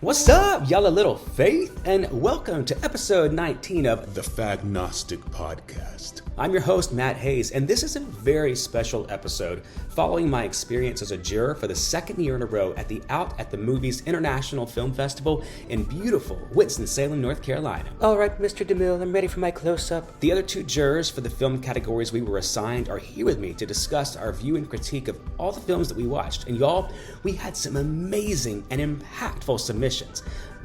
What's up, y'all? A little faith, and welcome to episode 19 of the Fagnostic Podcast. I'm your host, Matt Hayes, and this is a very special episode following my experience as a juror for the second year in a row at the Out at the Movies International Film Festival in beautiful Winston-Salem, North Carolina. All right, Mr. DeMille, I'm ready for my close-up. The other two jurors for the film categories we were assigned are here with me to discuss our view and critique of all the films that we watched. And y'all, we had some amazing and impactful submissions.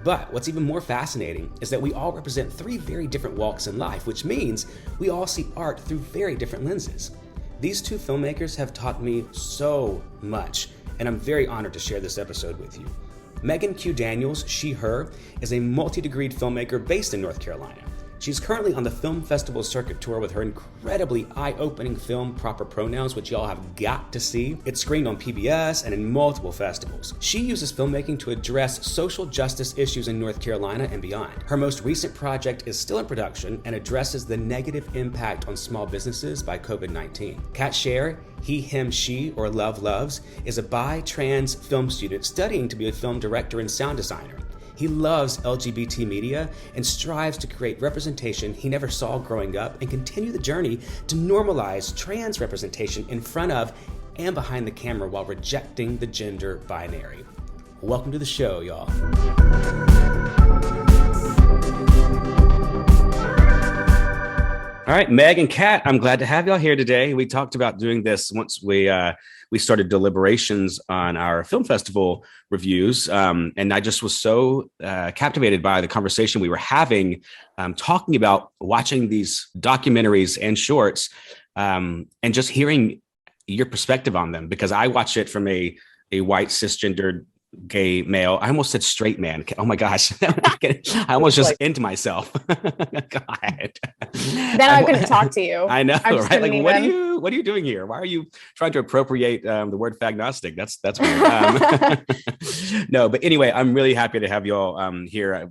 But what's even more fascinating is that we all represent three very different walks in life, which means we all see art through very different lenses. These two filmmakers have taught me so much, and I'm very honored to share this episode with you. Megan Q. Daniels, she, her, is a multi-degreed filmmaker based in North Carolina. She's currently on the film festival circuit tour with her incredibly eye-opening film, Proper Pronouns, which y'all have got to see. It's screened on PBS and in multiple festivals. She uses filmmaking to address social justice issues in North Carolina and beyond. Her most recent project is still in production and addresses the negative impact on small businesses by COVID-19. Kat Scher, he, him, she, or love loves, is a bi-trans film student studying to be a film director and sound designer. He loves LGBT media and strives to create representation he never saw growing up and continue the journey to normalize trans representation in front of and behind the camera while rejecting the gender binary. Welcome to the show, y'all. All right, Meg and Kat, I'm glad to have y'all here today. We talked about doing this once we started deliberations on our film festival reviews, and I just was so captivated by the conversation we were having, talking about watching these documentaries and shorts, and just hearing your perspective on them, because I watch it from a white cisgendered gay male. I almost said straight man. Oh my gosh. I almost just into myself. God. Then I couldn't talk to you. I know, right? Like, what are you doing here? Why are you trying to appropriate the word fagnostic? That's weird. No, but anyway, I'm really happy to have you all here.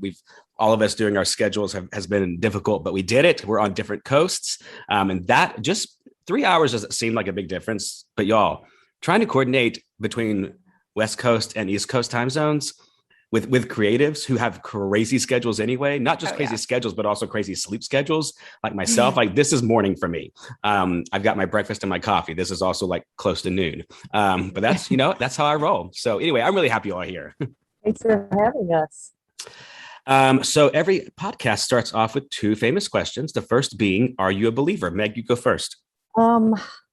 All of us doing our schedules has been difficult, but we did it. We're on different coasts. And that just 3 hours doesn't seem like a big difference, but y'all trying to coordinate between West Coast and East Coast time zones with creatives who have crazy schedules anyway, not just crazy schedules, but also crazy sleep schedules like myself. Like, this is morning for me. I've got my breakfast and my coffee. This is also like close to noon. But that's, that's how I roll. So anyway, I'm really happy you all are here. Thanks for having us. So every podcast starts off with two famous questions. The first being, are you a believer? Meg, you go first.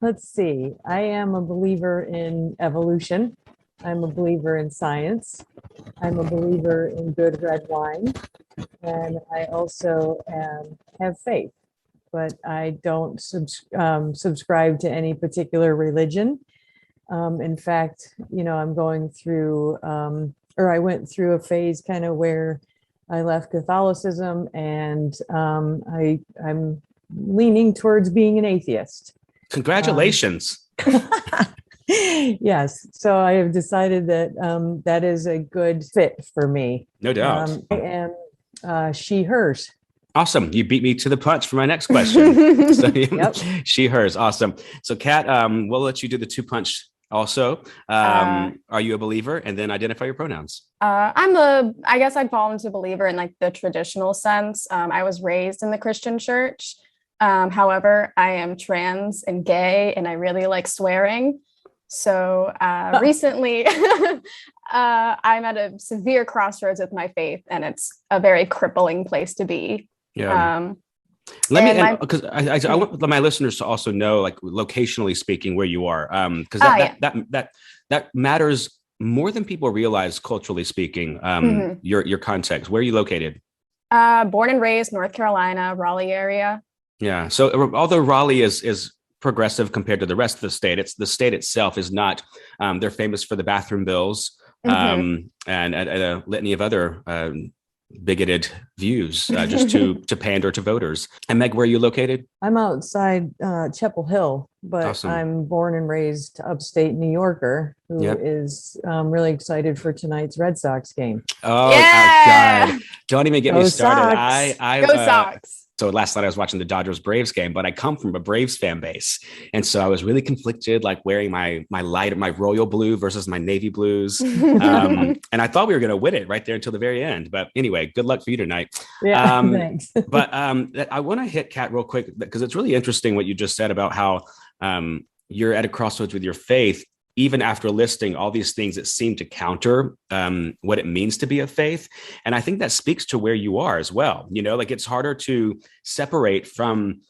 Let's see. I am a believer in evolution. I'm a believer in science. I'm a believer in good red wine. And I also have faith, but I don't subscribe to any particular religion. In fact, I'm going through, I went through a phase kind of where I left Catholicism, and I'm leaning towards being an atheist. Congratulations. Yes. So I have decided that that is a good fit for me. No doubt. I am she, hers. Awesome. You beat me to the punch for my next question. So, Yep. She, hers. Awesome. So Kat, we'll let you do the two punch also. Are you a believer? And then identify your pronouns. I guess I'd fall into believer in like the traditional sense. I was raised in the Christian church. However, I am trans and gay, and I really like swearing. So recently, I'm at a severe crossroads with my faith, and it's a very crippling place to be. Yeah. Because I want my listeners to also know, like, locationally speaking, where you are, because that matters more than people realize culturally speaking. Your context. Where are you located? Born and raised North Carolina, Raleigh area. Yeah. So although Raleigh is progressive compared to the rest of the state itself is not. They're famous for the bathroom bills and a litany of other bigoted views just to pander to voters. And Meg, where are you located? I'm outside Chapel Hill, but awesome. I'm born and raised upstate New Yorker who is really excited for tonight's Red Sox game. Oh, God. Don't even get me started. Go Sox. So last night I was watching the Dodgers Braves game, but I come from a Braves fan base. And so I was really conflicted, like wearing my royal blue versus my navy blues. And I thought we were going to win it right there until the very end. But anyway, good luck for you tonight. Yeah, thanks. But I want to hit Kat real quick because it's really interesting what you just said about how you're at a crossroads with your faith, even after listing all these things that seem to counter what it means to be of faith. And I think that speaks to where you are as well. You know, like it's harder to separate from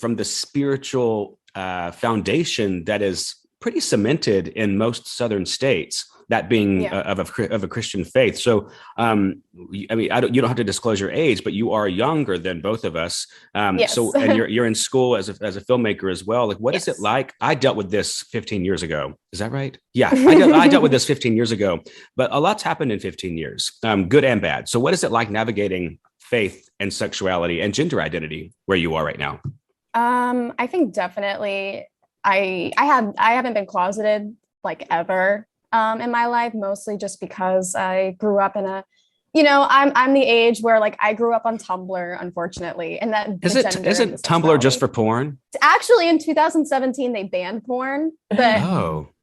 the spiritual foundation that is pretty cemented in most Southern states, that being of a Christian faith. So, I mean, you don't have to disclose your age, but you are younger than both of us. Yes. So, and you're in school as a filmmaker as well. Like, what is it like? I dealt with this 15 years ago. Is that right? Yeah, I dealt with this 15 years ago, but a lot's happened in 15 years, good and bad. So what is it like navigating faith and sexuality and gender identity where you are right now? I think definitely I haven't been closeted like ever in my life, mostly just because I grew up in I'm the age where like I grew up on Tumblr, unfortunately, and that isn't Tumblr just for porn? Actually, in 2017 they banned porn, but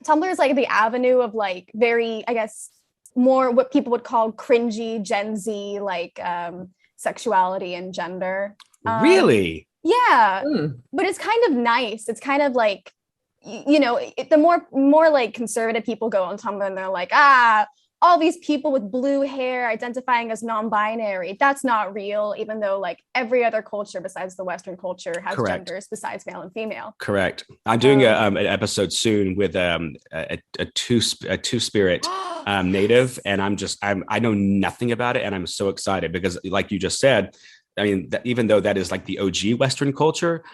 Tumblr is like the avenue of like very, I guess, more what people would call cringy Gen Z like sexuality and gender. Really? Yeah, but it's kind of nice. It's kind of like, the more like conservative people go on Tumblr and they're like, all these people with blue hair identifying as non-binary, that's not real, even though like every other culture besides the Western culture has genders besides male and female. Correct. I'm doing an episode soon with a two-spirit native, and I know nothing about it, and I'm so excited because, like you just said, I mean, even though that is like the OG Western culture,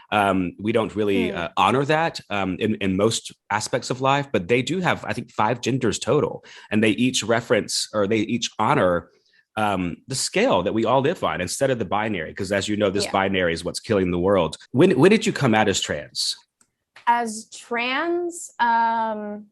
we don't really honor that in most aspects of life. But they do have, I think, 5 genders total, and they each reference or they each honor the scale that we all live on instead of the binary. Because as you know, this binary is what's killing the world. When did you come out as trans? As trans, high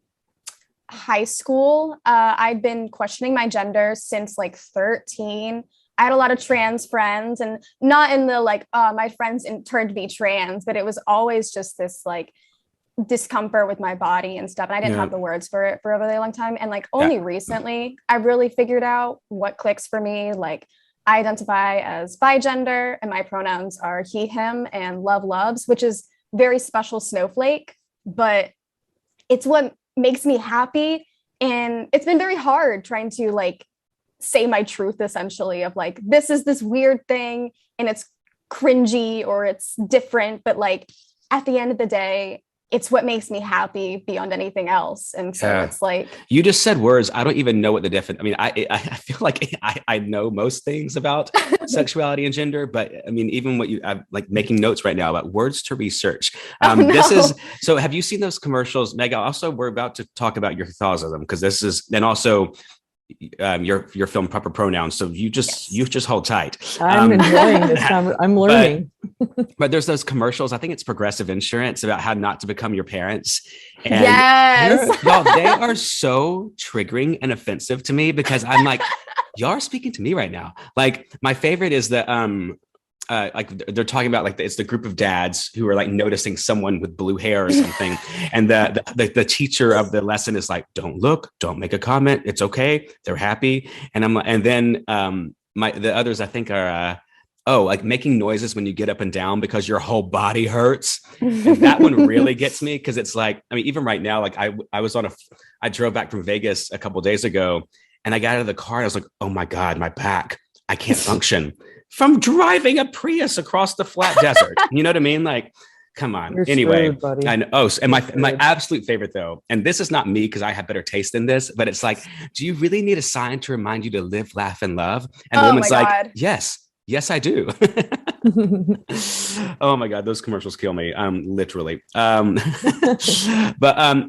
school. I'd been questioning my gender since like 13. I had a lot of trans friends, and not in the like, my friends turned to be trans, but it was always just this like discomfort with my body and stuff. And I didn't have the words for it for a really long time. And like only recently, I really figured out what clicks for me. Like I identify as bigender, and my pronouns are he, him, and love loves, which is very special snowflake, but it's what makes me happy. And it's been very hard trying to like say my truth, essentially, of like, this is this weird thing and it's cringy or it's different, but like at the end of the day, it's what makes me happy beyond anything else. And so it's like, you just said words. I don't even know what the definition. I mean, I feel like I know most things about sexuality and gender, but I mean, even I'm like making notes right now about words to research. This is, so have you seen those commercials, Meg? Also, we're about to talk about your Catholicism, because this is, and also your film Proper Pronouns. So you just hold tight. I'm enjoying this. I'm learning. But there's those commercials. I think it's Progressive Insurance about how not to become your parents. And y'all, they are so triggering and offensive to me, because I'm like, y'all are speaking to me right now. Like my favorite is the like they're talking about like it's the group of dads who are like noticing someone with blue hair or something, and the teacher of the lesson is like, don't look, don't make a comment, it's okay, they're happy. And I'm like, and then the others I think are like making noises when you get up and down because your whole body hurts. And that one really gets me, because it's like, I mean, even right now, like I drove back from Vegas a couple of days ago, and I got out of the car and I was like, oh my God, my back, I can't function from driving a Prius across the flat desert. You know what I mean? Like, come on. You're anyway, screwed, buddy. I know. Oh, and my absolute favorite though, and this is not me because I have better taste than this, but it's like, do you really need a sign to remind you to live, laugh, and love? And the woman's like, yes, I do. Oh my God, those commercials kill me. Literally. But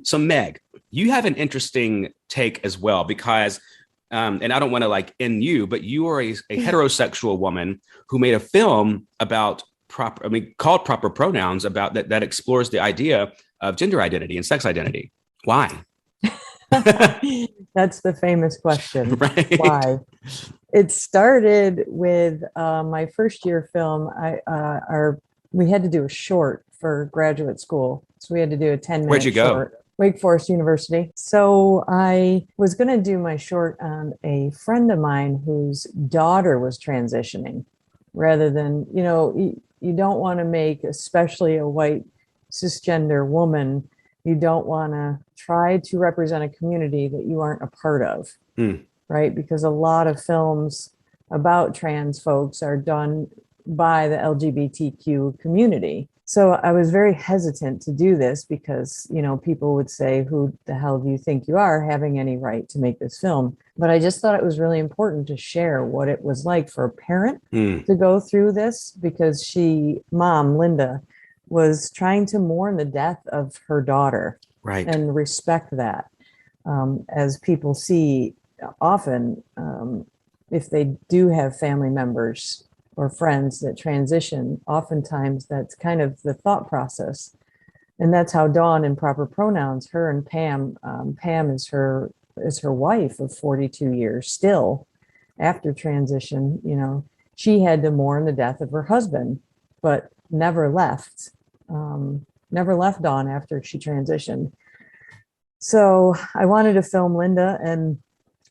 so Meg, you have an interesting take as well, because and I don't want to like end you, but you are a heterosexual woman who made a film about called Proper Pronouns, about that explores the idea of gender identity and sex identity. Why? That's the famous question. Right. Why? It started with my first year film. We had to do a short for graduate school. So we had to do a 10-minute Where'd you go? short. Wake Forest University. So I was going to do my short on a friend of mine whose daughter was transitioning rather than, you don't want to make, especially a white cisgender woman, you don't want to try to represent a community that you aren't a part of, right? Because a lot of films about trans folks are done by the LGBTQ community. So I was very hesitant to do this because, people would say, who the hell do you think you are having any right to make this film? But I just thought it was really important to share what it was like for a parent to go through this, because mom, Linda, was trying to mourn the death of her daughter, right, and respect that. As people see often, if they do have family members or friends that transition, oftentimes that's kind of the thought process. And that's how Dawn, in proper pronouns, her and Pam, Pam is her wife of 42 years still after transition. She had to mourn the death of her husband, but never left Dawn after she transitioned. So I wanted to film Linda and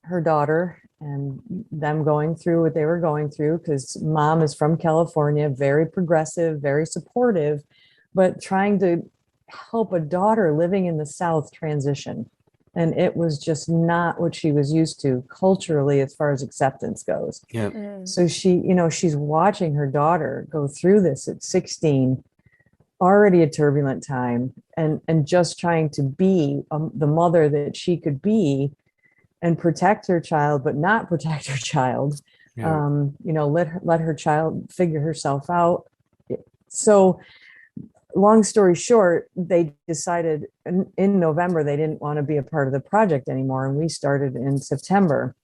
her daughter and them going through what they were going through, because mom is from California, very progressive, very supportive, but trying to help a daughter living in the South transition. And it was just not what she was used to culturally as far as acceptance goes. Yeah. So she's watching her daughter go through this at 16, already a turbulent time, and just trying to be the mother that she could be and protect her child, but not protect her child. Yeah. Let her child figure herself out. So long story short, they decided in November they didn't want to be a part of the project anymore. And we started in September,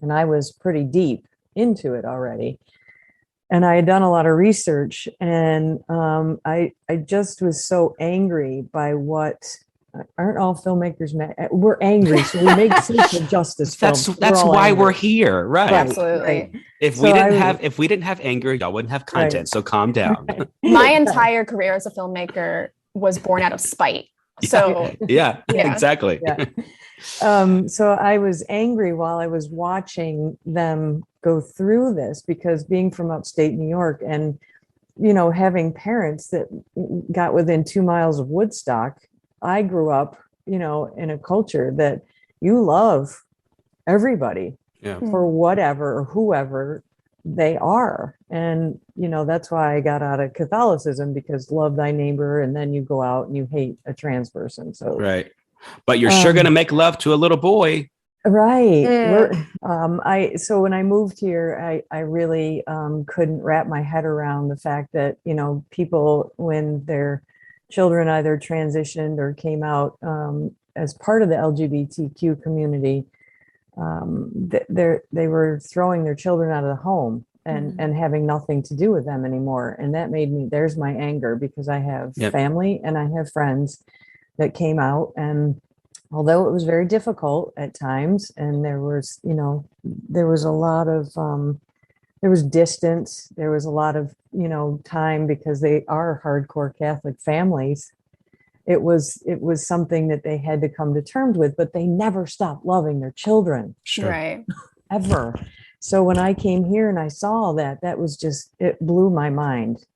and I was pretty deep into it already. And I had done a lot of research, and I just was so angry by what aren't all filmmakers mad? We're angry, so we make social justice films. That's why we're here, right? Absolutely. Right. If we didn't have anger, y'all wouldn't have content. Right. So calm down. My entire career as a filmmaker was born out of spite. So yeah. Exactly. Yeah. So I was angry while I was watching them go through this, because being from upstate New York and having parents that got within 2 miles of Woodstock, I grew up, in a culture that you love everybody for whatever or whoever they are. And, that's why I got out of Catholicism, because love thy neighbor, and then you go out and you hate a trans person. So, right. But you're sure going to make love to a little boy. Right. So when I moved here, I really couldn't wrap my head around the fact that, people, when their children either transitioned or came out as part of the LGBTQ community, they were throwing their children out of the home and having nothing to do with them anymore. And that there's my anger, because I have family and I have friends that came out, and although it was very difficult at times, and there was a lot of there was distance, there was a lot of time, because they are hardcore Catholic families. It was something that they had to come to terms with, but they never stopped loving their children. Sure. Right. Ever. So when I came here and I saw that was just, it blew my mind.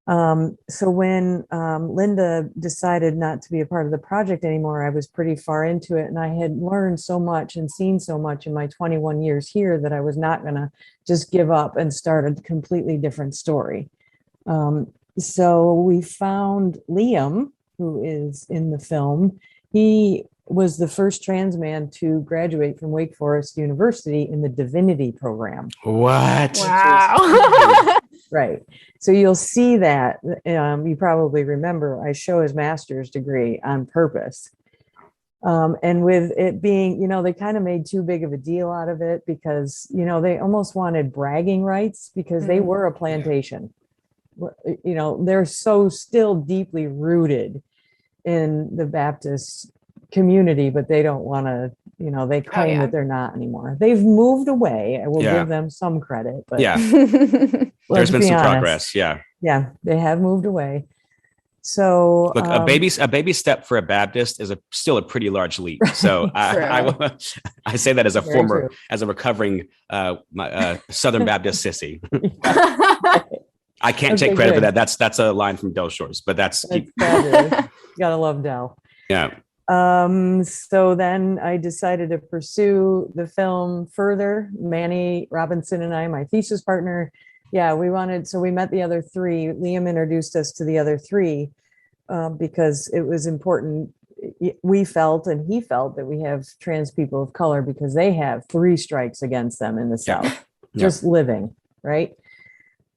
So when Linda decided not to be a part of the project anymore, I was pretty far into it, and I had learned so much and seen so much in my 21 years here that I was not going to just give up and start a completely different story. So we found Liam, who is in the film. He was the first trans man to graduate from Wake Forest University in the divinity program. What? Wow. Right. So you'll see that. You probably remember I show his master's degree on purpose. And with it being, they kind of made too big of a deal out of it, because, they almost wanted bragging rights, because they were a plantation. They're so still deeply rooted in the Baptist community, but they don't want to, they claim that they're not anymore. They've moved away. I will give them some credit, but there's been some honest. progress. Yeah, they have moved away. So look, a baby step for a Baptist is still a pretty large leap. So I say that as a recovering Southern Baptist sissy. I can't take credit for that. That's a line from Del Shores, but that's fabulous. You gotta love Del. Yeah. So then I decided to pursue the film further. Manny Robinson and I, my thesis partner, we met the other three. Liam introduced us to the other three because it was important. We felt, and he felt, that we have trans people of color because they have 3 strikes against them in the South, just living, right?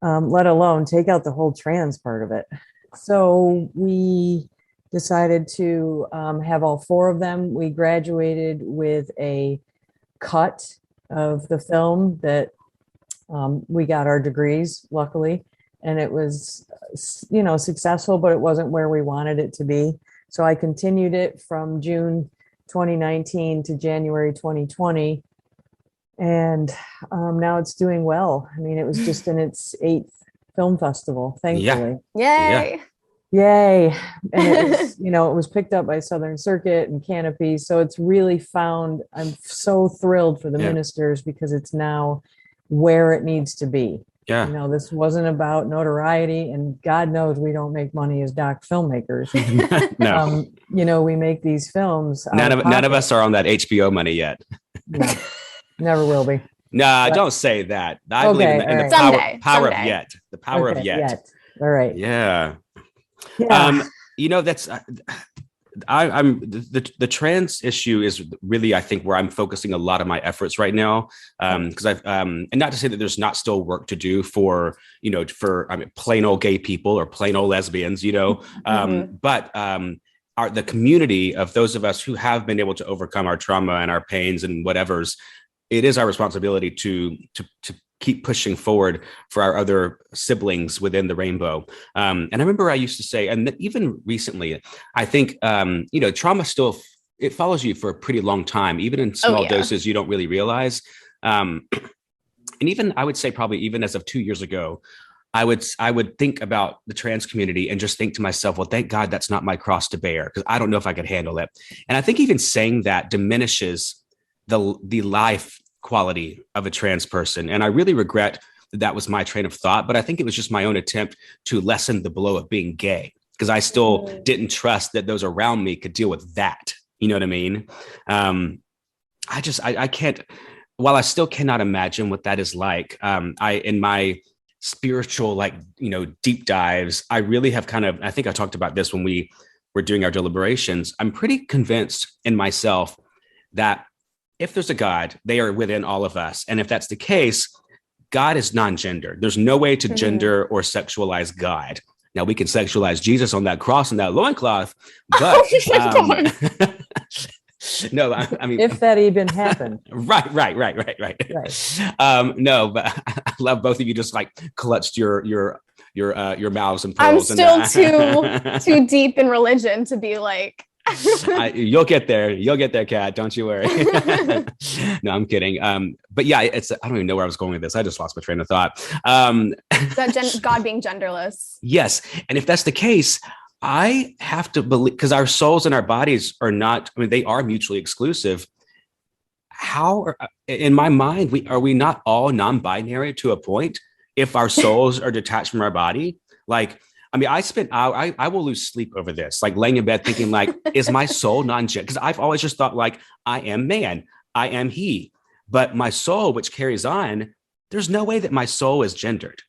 Let alone take out the whole trans part of it. So we decided to have all 4 of them. We graduated with a cut of the film that we got our degrees, luckily, and it was, successful, but it wasn't where we wanted it to be. So I continued it from June 2019 to January 2020. And now it's doing well. I mean, it was just in its 8th film festival, thankfully. Yay. Yay. And it was, it was picked up by Southern Circuit and Canopy. So it's really I'm so thrilled for the ministers because it's now where it needs to be. Yeah. This wasn't about notoriety, and God knows we don't make money as doc filmmakers. No. We make these films. None of us are on that HBO money yet. No, never will be. No, don't say that. I believe in the power of yet. The power of yet. All right. Yeah. That's I'm the trans issue is really, I think, where I'm focusing a lot of my efforts right now. Because I've and not to say that there's not still work to do for plain old gay people or plain old lesbians, but the community of those of us who have been able to overcome our trauma and our pains and whatever's, it is our responsibility to keep pushing forward for our other siblings within the rainbow. And I remember I used to say, and even recently, I think, trauma still, it follows you for a pretty long time, even in small doses you don't really realize. And even, I would say probably even as of 2 years ago, I would think about the trans community and just think to myself, well, thank God that's not my cross to bear, because I don't know if I could handle it. And I think even saying that diminishes the life quality of a trans person. And I really regret that was my train of thought, but I think it was just my own attempt to lessen the blow of being gay, because I still didn't trust that those around me could deal with that. You know what I mean? I can't, while I still cannot imagine what that is like, in my spiritual, deep dives, I really have I think I talked about this when we were doing our deliberations. I'm pretty convinced in myself that if there's a God, they are within all of us. And if that's the case, God is non-gender. There's no way to gender or sexualize God. Now, we can sexualize Jesus on that cross and that loincloth, but no, I mean, if that even happened. Right. No, but I love both of you just clutched your mouths and pearls. I'm still too deep in religion to be like. You'll get there, Kat. Don't you worry. No, I'm kidding. But yeah, I don't even know where I was going with this. I just lost my train of thought. That God being genderless. Yes, and if that's the case, I have to believe, because our souls and our bodies are not. I mean, they are mutually exclusive. In my mind, are we not all non-binary to a point? If our souls are detached from our body, I will lose sleep over this, laying in bed thinking is my soul non-gender? Because I've always just thought I am man, I am he, but my soul, which carries on, there's no way that my soul is gendered.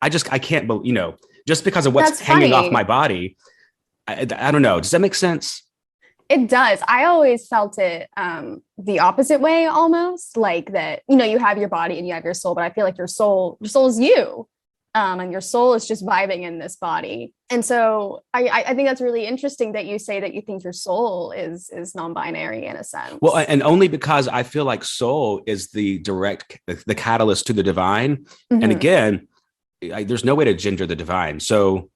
I can't believe, just because of what's hanging off my body. I don't know. Does that make sense? It does. I always felt it the opposite way, almost that, you have your body and you have your soul, but I feel like your soul is you. And your soul is just vibing in this body. And so I think that's really interesting that you say that you think your soul is non-binary in a sense. Well, and only because I feel like soul is the catalyst to the divine. Mm-hmm. And again, there's no way to gender the divine. So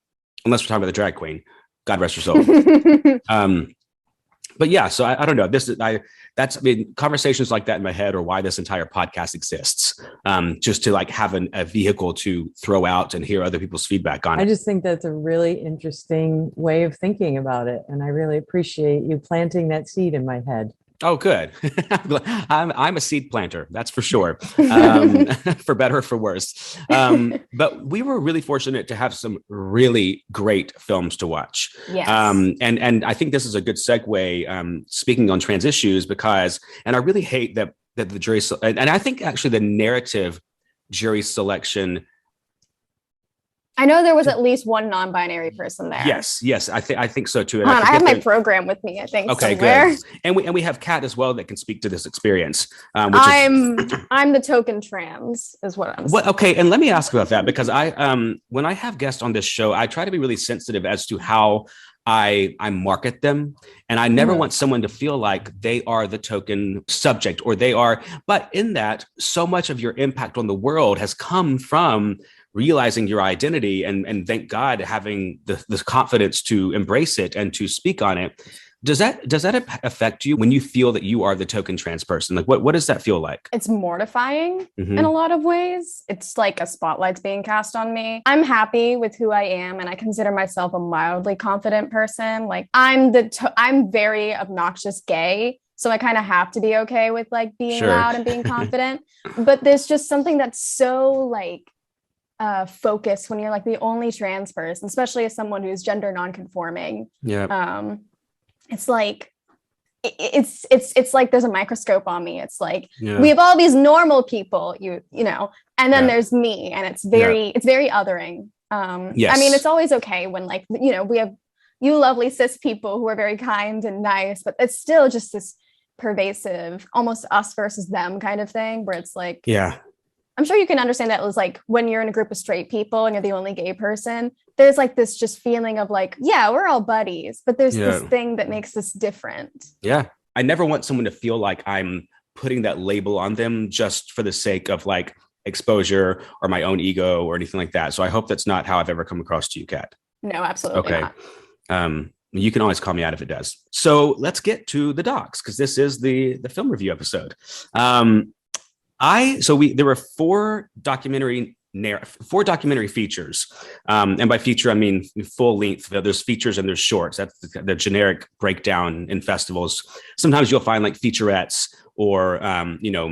unless we're talking about the drag queen, God rest her soul. But yeah, so I don't know. That's I mean, conversations like that in my head are why this entire podcast exists. Just to like have a vehicle to throw out and hear other people's feedback on it. I just think that's a really interesting way of thinking about it. And I really appreciate you planting that seed in my head. Oh, good. I'm a seed planter, that's for sure, for better or for worse. But we were really fortunate to have some really great films to watch. Yes. And I think this is a good segue, speaking on trans issues, because, and I really hate that the jury, and I think actually the narrative jury selection. I know there was at least one non-binary person there. Yes, I think so too. I have my program with me, I think. Okay, somewhere. good. And we have Kat as well that can speak to this experience. I'm the token trans, is what I'm saying. Okay, and let me ask about that, because when I have guests on this show, I try to be really sensitive as to how I market them, and I never want someone to feel like they are the token subject, or they are. But in that, so much of your impact on the world has come from realizing your identity, and thank God having the confidence to embrace it and to speak on it. Does that affect you when you feel that you are the token trans person? Like what does that feel like? It's mortifying in a lot of ways. It's like a spotlight's being cast on me. I'm happy with who I am, and I consider myself a mildly confident person. Like I'm very obnoxious gay. So I kind of have to be okay with like being loud and being confident. But there's just something that's so like focus when you're like the only trans person, especially as someone who's gender nonconforming. Yeah. It's like it's like there's a microscope on me. It's like we have all these normal people, you know, and then there's me, and it's very othering. Yes. I mean, it's always okay when like, you know, we have you lovely cis people who are very kind and nice, but it's still just this pervasive, almost us versus them kind of thing, where it's like, I'm sure you can understand that it was like when you're in a group of straight people and you're the only gay person, there's like this just feeling of like, yeah, we're all buddies, but there's this thing that makes us different. Yeah. I never want someone to feel like I'm putting that label on them just for the sake of like exposure or my own ego or anything like that. So I hope that's not how I've ever come across to you, Kat. No, absolutely not. You can always call me out if it does. So let's get to the docs, because this is the film review episode. There were four documentary features, and by feature I mean full length. There's features and there's shorts. That's the generic breakdown in festivals. Sometimes you'll find like featurettes or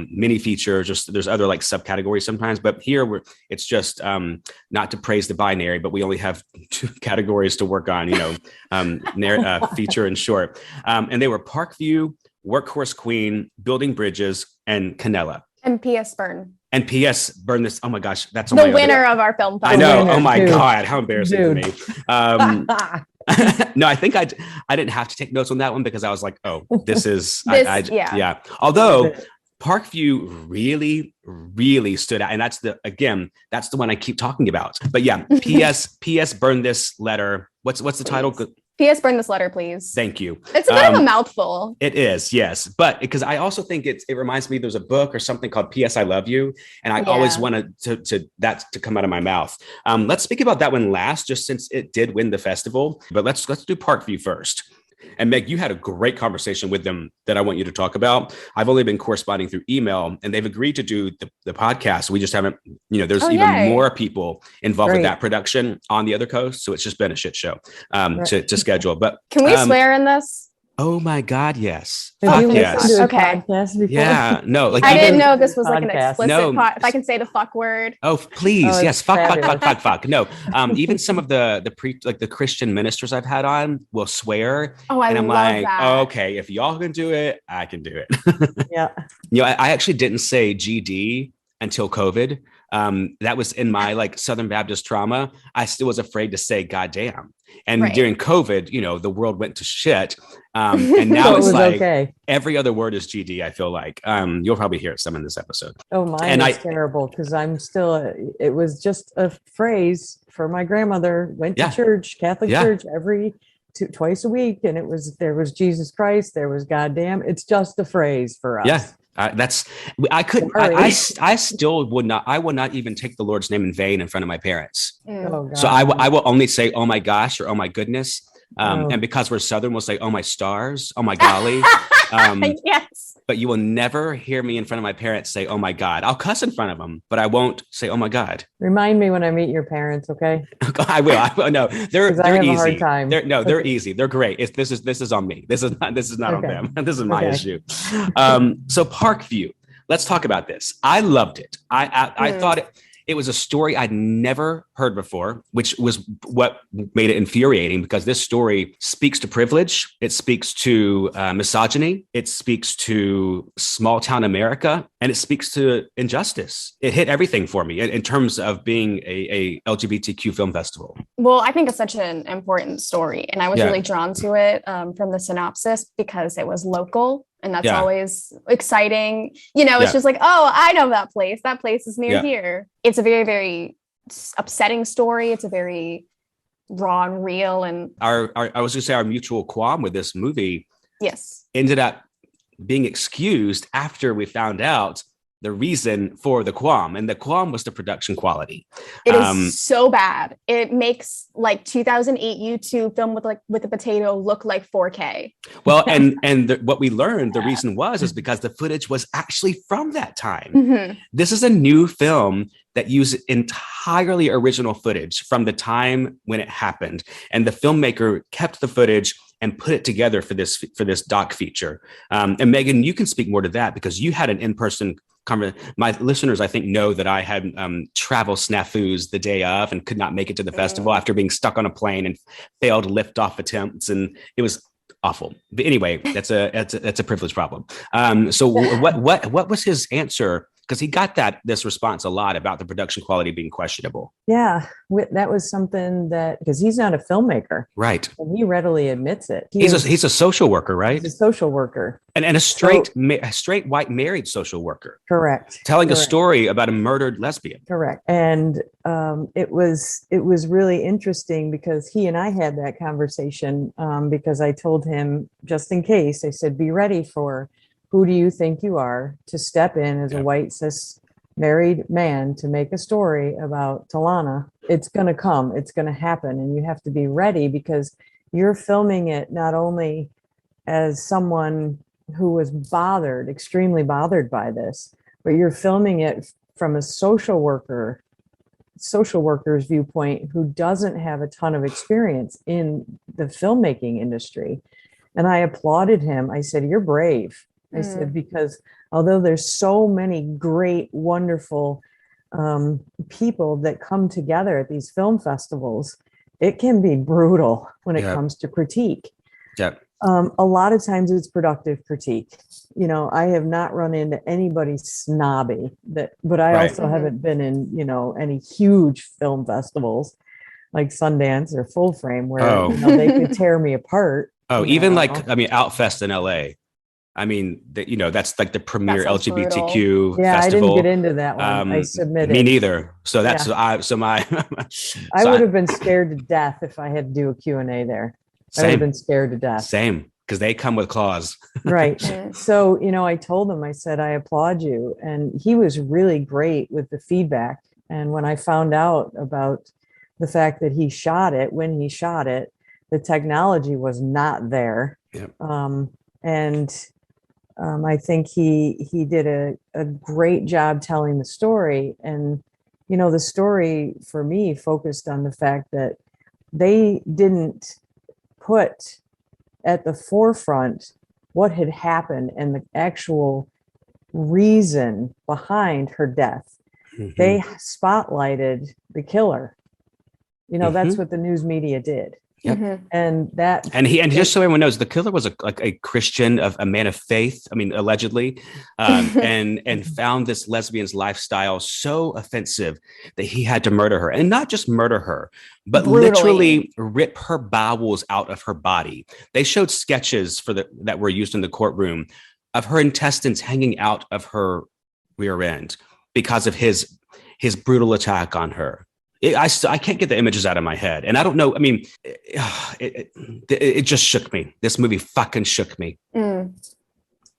mini features. There's other like subcategories sometimes, but here it's just not to praise the binary, but we only have two categories to work on. Feature and short, and they were Parkview, Workhorse Queen, Building Bridges, and Canela. And P.S. Burn. And P.S. Burn this. Oh my gosh, that's the winner of our film festival. I know. Oh my God, how embarrassing for me. No, I think I didn't have to take notes on that one because I was like, oh, this is yeah. Although Parkview really, really stood out, and that's the one I keep talking about. But yeah, P.S. Burn this letter. What's the title? P.S. Burn this letter, please. Thank you. It's a bit of a mouthful. It is, yes. But because I also think it reminds me there's a book or something called P.S. I Love You. And I always wanted that to come out of my mouth. Let's speak about that one last, just since it did win the festival. But let's do Parkview first. And Meg, you had a great conversation with them that I want you to talk about. I've only been corresponding through email, and they've agreed to do the podcast. We just haven't, there's even more people involved with that production on the other coast. So it's just been a shit show to schedule. But can we swear in this? Oh my God, yes. Have you listened to a podcast before? Yeah, no. Like I didn't know this was like an explicit No. if I can say the fuck word. Oh, please. Oh, yes. fabulous. Fuck. No. Even some of the Christian ministers I've had on will swear. Oh, and I'm love like, that. okay, if y'all can do it, I can do it. Yeah. I actually didn't say GD until COVID. That was in my like Southern Baptist trauma. I still was afraid to say goddamn. And during COVID, the world went to shit. And now it's like every other word is GD, I feel like. You'll probably hear some in this episode. Oh, mine is terrible because I'm still, it was just a phrase for my grandmother, went to church, Catholic church twice a week. And there was Jesus Christ, there was goddamn. It's just a phrase for us. Yeah. I still would not, I will not even take the Lord's name in vain in front of my parents. Oh, so I will only say, oh my gosh, or oh my goodness. And because we're Southern, we'll say, oh my stars, oh my golly. Yes. But you will never hear me in front of my parents say, "Oh my God." I'll cuss in front of them, but I won't say, "Oh my God." Remind me when I meet your parents, okay? I will. I will. No, they're Because I have easy. a hard time. They're Okay. easy. They're great. This is on me. This is not on Okay. them. This is my Okay. issue. So Parkview. Let's talk about this. I loved it. I thought it was a story I'd never heard before, which was what made it infuriating, because this story speaks to privilege. It speaks to misogyny. It speaks to small town America, and it speaks to injustice. It hit everything for me in terms of being a LGBTQ film festival. Well, I think it's such an important story. And I was Yeah. really drawn to it from the synopsis because it was local. And that's Yeah. always exciting. You know, it's Yeah. just like, oh, I know that place. That place is near Yeah. here. It's a very, very upsetting story. It's a very raw and real. And I was going to say our mutual qualm with this movie yes, ended up being excused after we found out the reason for the qualm, and the qualm was the production quality. it is so bad. It makes like 2008 YouTube film with a potato look like 4K. Well, what we learned, the reason is because the footage was actually from that time. Mm-hmm. This is a new film that uses entirely original footage from the time when it happened, and the filmmaker kept the footage and put it together for this doc feature. And Megan, you can speak more to that because you had an in-person conversation. My listeners, I think, know that I had travel snafus the day of and could not make it to the festival after being stuck on a plane and failed liftoff attempts, and it was awful. But anyway, that's a privilege problem. So what was his answer? Because he got this response a lot about the production quality being questionable. Yeah, that was something that, because he's not a filmmaker, right? And he readily admits it. He's a social worker, right? He's a social worker, and a straight white married social worker. Correct. Telling a story about a murdered lesbian. Correct. And it was really interesting because he and I had that conversation because I told him, just in case, I said, be ready for who do you think you are to step in as a white cis married man to make a story about Talana. It's going to come. It's going to happen. And you have to be ready because you're filming it not only as someone who was extremely bothered by this, but you're filming it from a social worker's viewpoint who doesn't have a ton of experience in the filmmaking industry. And I applauded him. I said, you're brave. I said, because although there's so many great, wonderful people that come together at these film festivals, it can be brutal when it comes to critique. Yeah. A lot of times it's productive critique. You know, I have not run into anybody snobby but I also haven't been in, any huge film festivals like Sundance or Full Frame where they could tear me apart. Even Outfest in LA. I mean, that's like the premier LGBTQ festival. Yeah, I didn't get into that one. I submitted. Me neither. So that's I would have been scared to death if I had to do a Q&A there. I would have been scared to death. Same, because they come with claws. Right. So, I told him, I said, I applaud you. And he was really great with the feedback. And when I found out about the fact that when he shot it, the technology was not there. Yep. I think he did a great job telling the story. And, the story for me focused on the fact that they didn't put at the forefront what had happened and the actual reason behind her death. Mm-hmm. They spotlighted the killer. That's what the news media did. Yep. Mm-hmm. And just so everyone knows, the killer was a Christian, a man of faith. I mean, allegedly, and found this lesbian's lifestyle so offensive that he had to murder her, and not just murder her, but brutally, literally rip her bowels out of her body. They showed sketches that were used in the courtroom of her intestines hanging out of her rear end because of his brutal attack on her. I can't get the images out of my head. And I don't know. I mean, it just shook me. This movie fucking shook me. And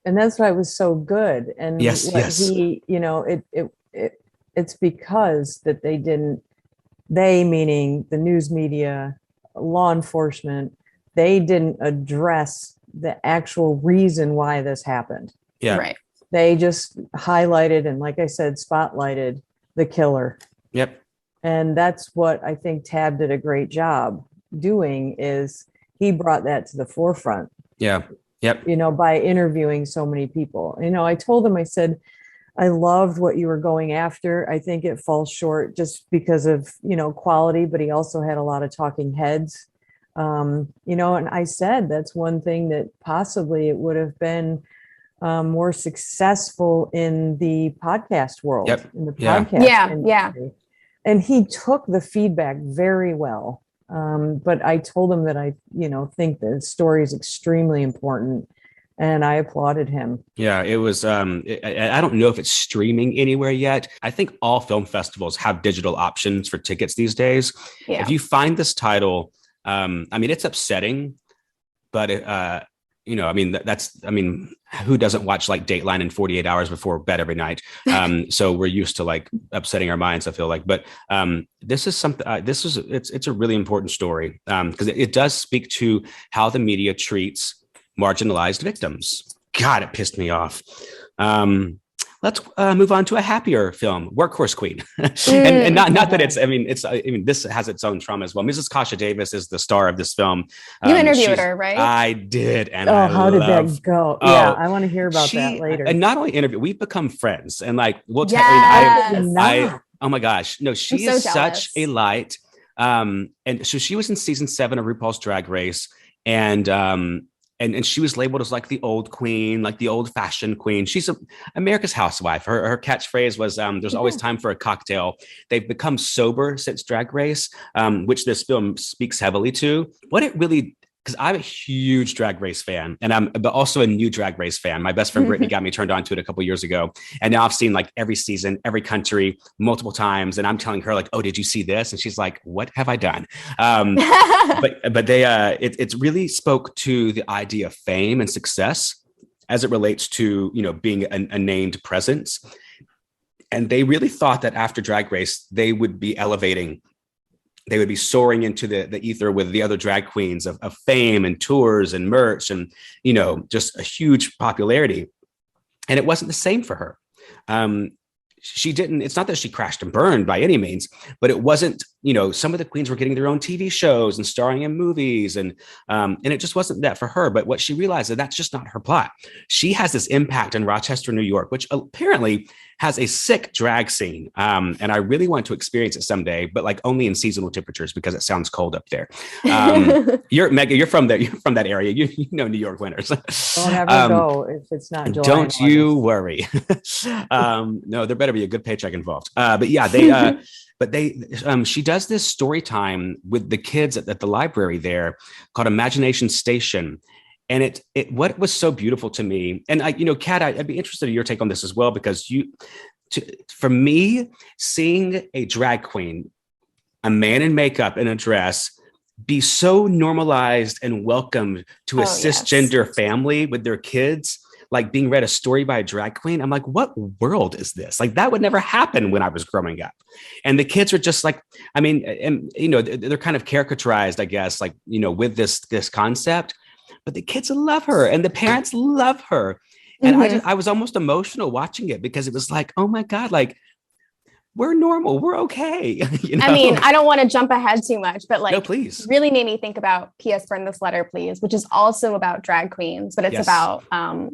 that's why it was so good. And yes. He, it's because that they, meaning the news media, law enforcement, they didn't address the actual reason why this happened. Yeah. Right. They just highlighted and, like I said, spotlighted the killer. Yep. And that's what I think Tab did a great job doing, is he brought that to the forefront. Yeah. Yep. By interviewing so many people. I told him, I said, I loved what you were going after. I think it falls short just because of, quality, but he also had a lot of talking heads. And I said, that's one thing that possibly it would have been more successful in the podcast world, in the podcast industry. And he took the feedback very well. But I told him that I, think the story is extremely important, and I applauded him. Yeah, it was, I don't know if it's streaming anywhere yet. I think all film festivals have digital options for tickets these days. Yeah. If you find this title, it's upsetting, but who doesn't watch like Dateline in 48 hours before bed every night? So we're used to like upsetting our minds, I feel like. But this is something, it's a really important story because it does speak to how the media treats marginalized victims. God, it pissed me off. Let's move on to a happier film, Workhorse Queen. and not that this has its own trauma as well. Mrs. Kasha Davis is the star of this film. You interviewed her, right? I did. And how did that go? Yeah, I want to hear about that later. And not only interview, we've become friends. And like, we'll oh my gosh. No, she is such a light. And so she was in season 7 of RuPaul's Drag Race. And she was labeled as like the old queen, like the old fashioned queen. She's America's housewife. Her catchphrase was, there's always time for a cocktail. They've become sober since Drag Race, which this film speaks heavily to. What it really, because I'm a huge Drag Race fan, and I'm but also a new Drag Race fan. My best friend Brittany got me turned on to it a couple years ago, and now I've seen like every season, every country, multiple times. And I'm telling her like, "Oh, did you see this?" And she's like, "What have I done?" But they it really spoke to the idea of fame and success as it relates to being a named presence, and they really thought that after Drag Race they would be elevating. They would be soaring into the ether with the other drag queens of fame and tours and merch and, just a huge popularity. And it wasn't the same for her. It's not that she crashed and burned by any means, but it wasn't, some of the queens were getting their own TV shows and starring in movies. And it just wasn't that for her. But what she realized is that's just not her plot. She has this impact in Rochester, New York, which apparently has a sick drag scene. And I really want to experience it someday, but like only in seasonal temperatures because it sounds cold up there. You're from that area. You know New York winters. Don't ever go if it's not July. Don't you worry. No, there better be a good paycheck involved. But yeah, she does this story time with the kids at the library there called Imagination Station. And what was so beautiful to me, and Kat, I'd be interested in your take on this as well, because for me, seeing a drag queen, a man in makeup and a dress, be so normalized and welcomed to a cisgender family with their kids, like being read a story by a drag queen. I'm like, what world is this? Like that would never happen when I was growing up. And the kids are just like, they're kind of caricaturized, I guess, like, with this concept. But the kids love her and the parents love her. And I was almost emotional watching it because it was like, oh my God, like we're normal. We're okay. I don't want to jump ahead too much, but like, no, please. Really made me think about P.S. Burn This Letter, Please, which is also about drag queens, but it's about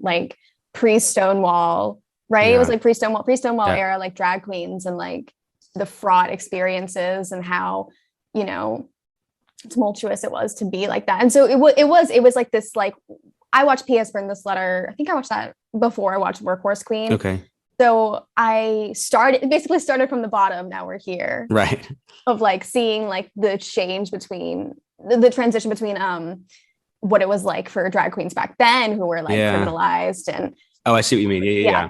like pre-Stonewall, right? Yeah. It was like pre-Stonewall era, like drag queens and like the fraught experiences and how, tumultuous it was to be like that. And so it was like this, like I watched P.S. Burn This Letter. I think I watched that before I watched Workhorse Queen. Okay. So I basically started from the bottom. Now we're here. Right. Of like seeing like the change between the transition between what it was like for drag queens back then who were like criminalized and oh, I see what you mean.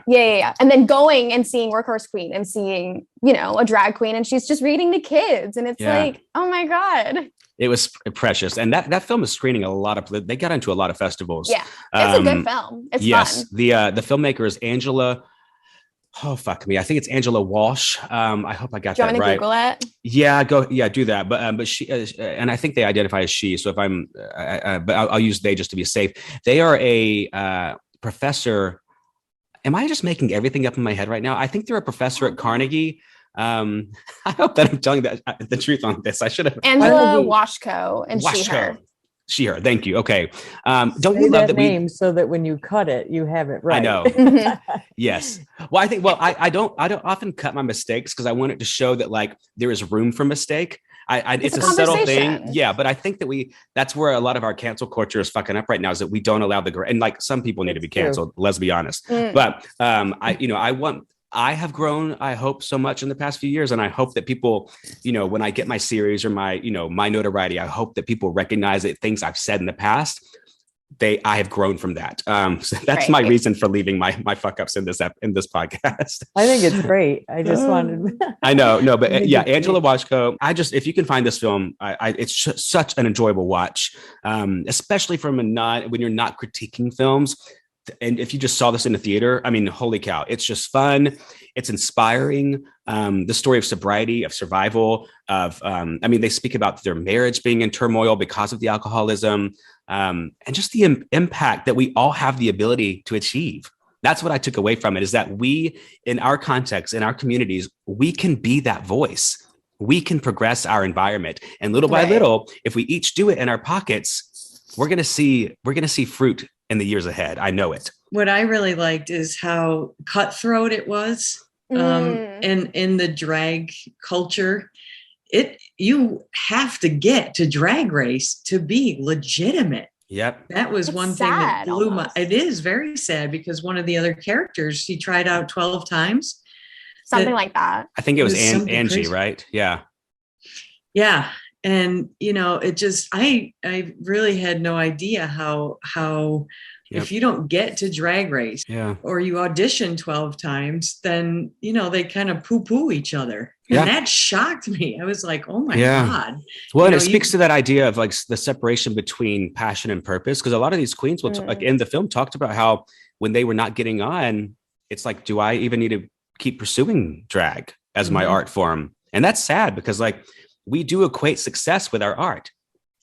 Yeah. And then going and seeing Workhorse Queen and seeing, a drag queen and she's just reading to kids. And it's like, oh my God. It was precious. And that film is screening they got into a lot of festivals. Yeah. It's a good film. It's fun. The filmmaker is Angela. Oh, fuck me. I think it's Angela Walsh. I hope I got Do you want that me to right. Google it? Yeah, go. Yeah, do that. But she, and I think they identify as she. So if I'm, but I'll use they just to be safe. They are a professor. Am I just making everything up in my head right now? I think they're a professor at Carnegie. I hope that I'm telling the truth on this. I should have. Angela Washko and she, her. She, her. Thank you. Okay. Don't Say you love that that we? name so that when you cut it, you have it right. I know. Mhm. Yes. Well, I think. Well, I don't often cut my mistakes because I want it to show that like there is room for mistake. It's a subtle thing. Yeah, but I think that that's where a lot of our cancel culture is fucking up right now, is that we don't allow and like some people need to be canceled. Let's be honest. But I have grown, I hope, so much in the past few years. And I hope that people, when I get my series or my notoriety, I hope that people recognize that things I've said in the past, I have grown from that. So that's my reason for leaving my fuck ups in this podcast. I think it's great. I just wanted. I know, no, but yeah, Angela Washko. If you can find this film, it's such an enjoyable watch, especially from when you're not critiquing films. And if you just saw this in the theater, I mean, holy cow, it's just fun. It's inspiring. The story of sobriety, of survival, they speak about their marriage being in turmoil because of the alcoholism, and just the impact that we all have the ability to achieve. That's what I took away from it, is that we, in our context, in our communities, we can be that voice. We can progress our environment. And little by little, if we each do it in our pockets, we're going to see fruit in the years ahead. I know it. What I really liked is how cutthroat it was. And in the drag culture, you have to get to Drag Race to be legitimate. Yep. That was one thing that blew my. It is very sad because one of the other characters, she tried out 12 times. Something like that. I think it was Angie, crazy. Right? Yeah. Yeah. And, it just, I really had no idea how if you don't get to Drag Race or you audition 12 times, then, they kind of poo-poo each other. And that shocked me. I was like, oh my God. Well, and it speaks to that idea of like the separation between passion and purpose. Because a lot of these queens will like in the film talked about how when they were not getting on, it's like, do I even need to keep pursuing drag as my art form? And that's sad because like, we do equate success with our art.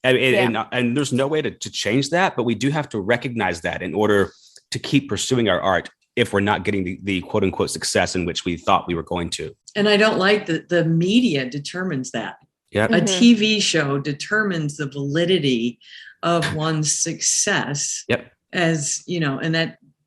And there's no way to change that, but we do have to recognize that in order to keep pursuing our art if we're not getting the quote unquote success in which we thought we were going to. And I don't like that the media determines that. Yeah. A TV show determines the validity of one's success. Yep. As, and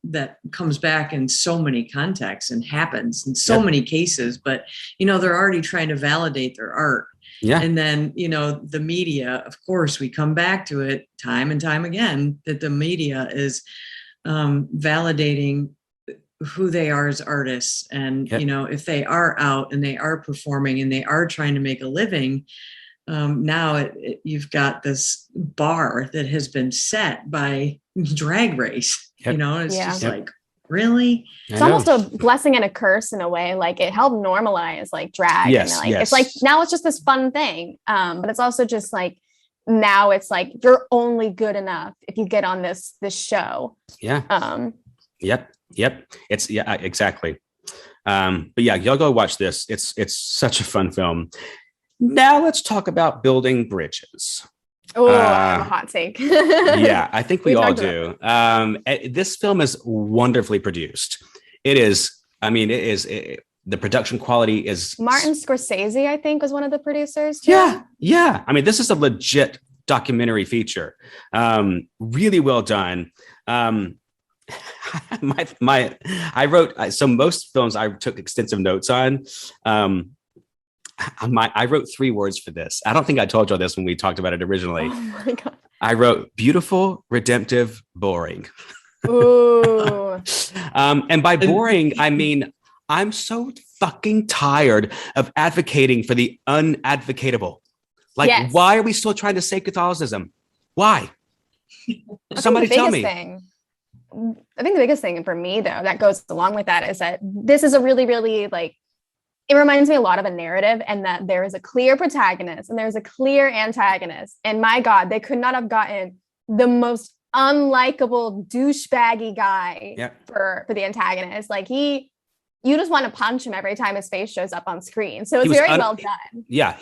that comes back in so many contexts and happens in so many cases, but, they're already trying to validate their art. Yeah. And then, the media, of course, we come back to it time and time again, that the media is validating who they are as artists. And, if they are out and they are performing and they are trying to make a living, now you've got this bar that has been set by Drag Race, it's just like, really? It's almost a blessing and a curse in a way. Like it helped normalize like drag. Yes, and it's like now it's just this fun thing. But it's also just like now it's like you're only good enough if you get on this show. Yeah. Yep. It's exactly. But yeah, y'all go watch this. It's such a fun film. Now let's talk about building bridges. Oh, I have a hot take. Yeah, I think we all do. This film is wonderfully produced. It is. The production quality is. Martin Scorsese, I think, was one of the producers. Too. Yeah. I mean, this is a legit documentary feature. Really well done. I wrote so most films I took extensive notes on. I wrote 3 words for this. I don't think I told y'all this when we talked about it originally. Oh my God. I wrote beautiful, redemptive, boring. Ooh. And by boring, I mean, I'm so fucking tired of advocating for the unadvocatable. Like, why are we still trying to save Catholicism? Why? Somebody tell me. I think the biggest thing for me, though, that goes along with that is that this is a really, really like, it reminds me a lot of a narrative, and that there is a clear protagonist and there's a clear antagonist. And my God, they could not have gotten the most unlikable douchebaggy guy for the antagonist. Like he you just want to punch him every time his face shows up on screen. So it's very well done. Yeah,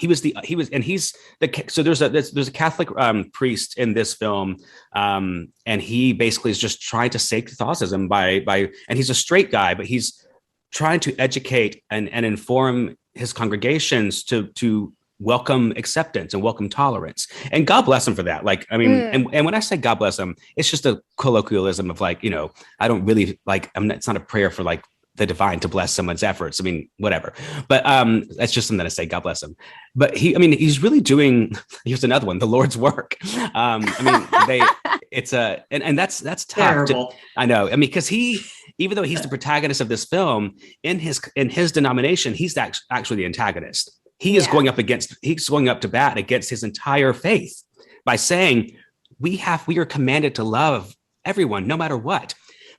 so there's a Catholic priest in this film, and he basically is just trying to save Catholicism by and he's a straight guy, but he's trying to educate and inform his congregations to welcome acceptance and welcome tolerance. And God bless him for that. Like, I mean, and when I say God bless him, it's just a colloquialism of like, I don't really like, it's not a prayer for like the divine to bless someone's efforts. I mean, whatever. But that's just something to say, God bless him. But he's really doing, here's another one, the Lord's work. And that's tough. I know. I mean, because even though he's the protagonist of this film, in his denomination, he's actually the antagonist. He is going up to bat against his entire faith by saying, we are commanded to love everyone, no matter what.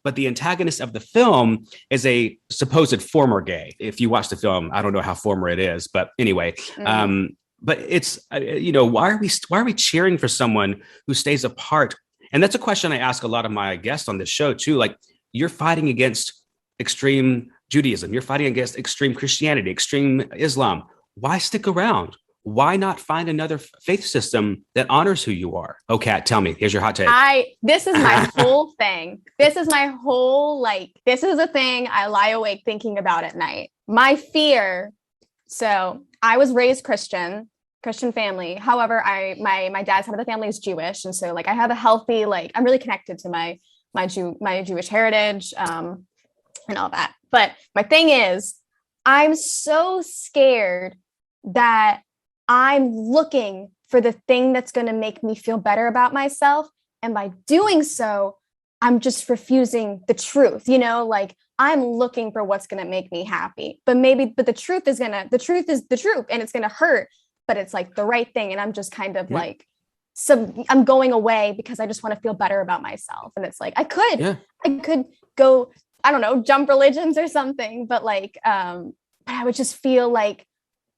But the antagonist of the film is a supposed former gay. If you watch the film, I don't know how former it is, but anyway, but it's, why are we cheering for someone who stays apart? And that's a question I ask a lot of my guests on this show too. Like, you're fighting against extreme Judaism. You're fighting against extreme Christianity, extreme Islam. Why stick around? Why not find another faith system that honors who you are? Oh, Kat, tell me. Here's your hot take. This is my whole thing. This is my whole, this is a thing I lie awake thinking about at night. My fear. So I was raised Christian family. However, my dad's side of the family is Jewish. And so I have a healthy, I'm really connected to my Jewish heritage and all that. But my thing is, I'm so scared that I'm looking for the thing that's going to make me feel better about myself. And by doing so, I'm just refusing the truth, I'm looking for what's going to make me happy, but the truth is the truth and it's going to hurt, but it's the right thing. And I'm just kind of I'm going away because I just want to feel better about myself. And it's I could go, I don't know, jump religions or something, but I would just feel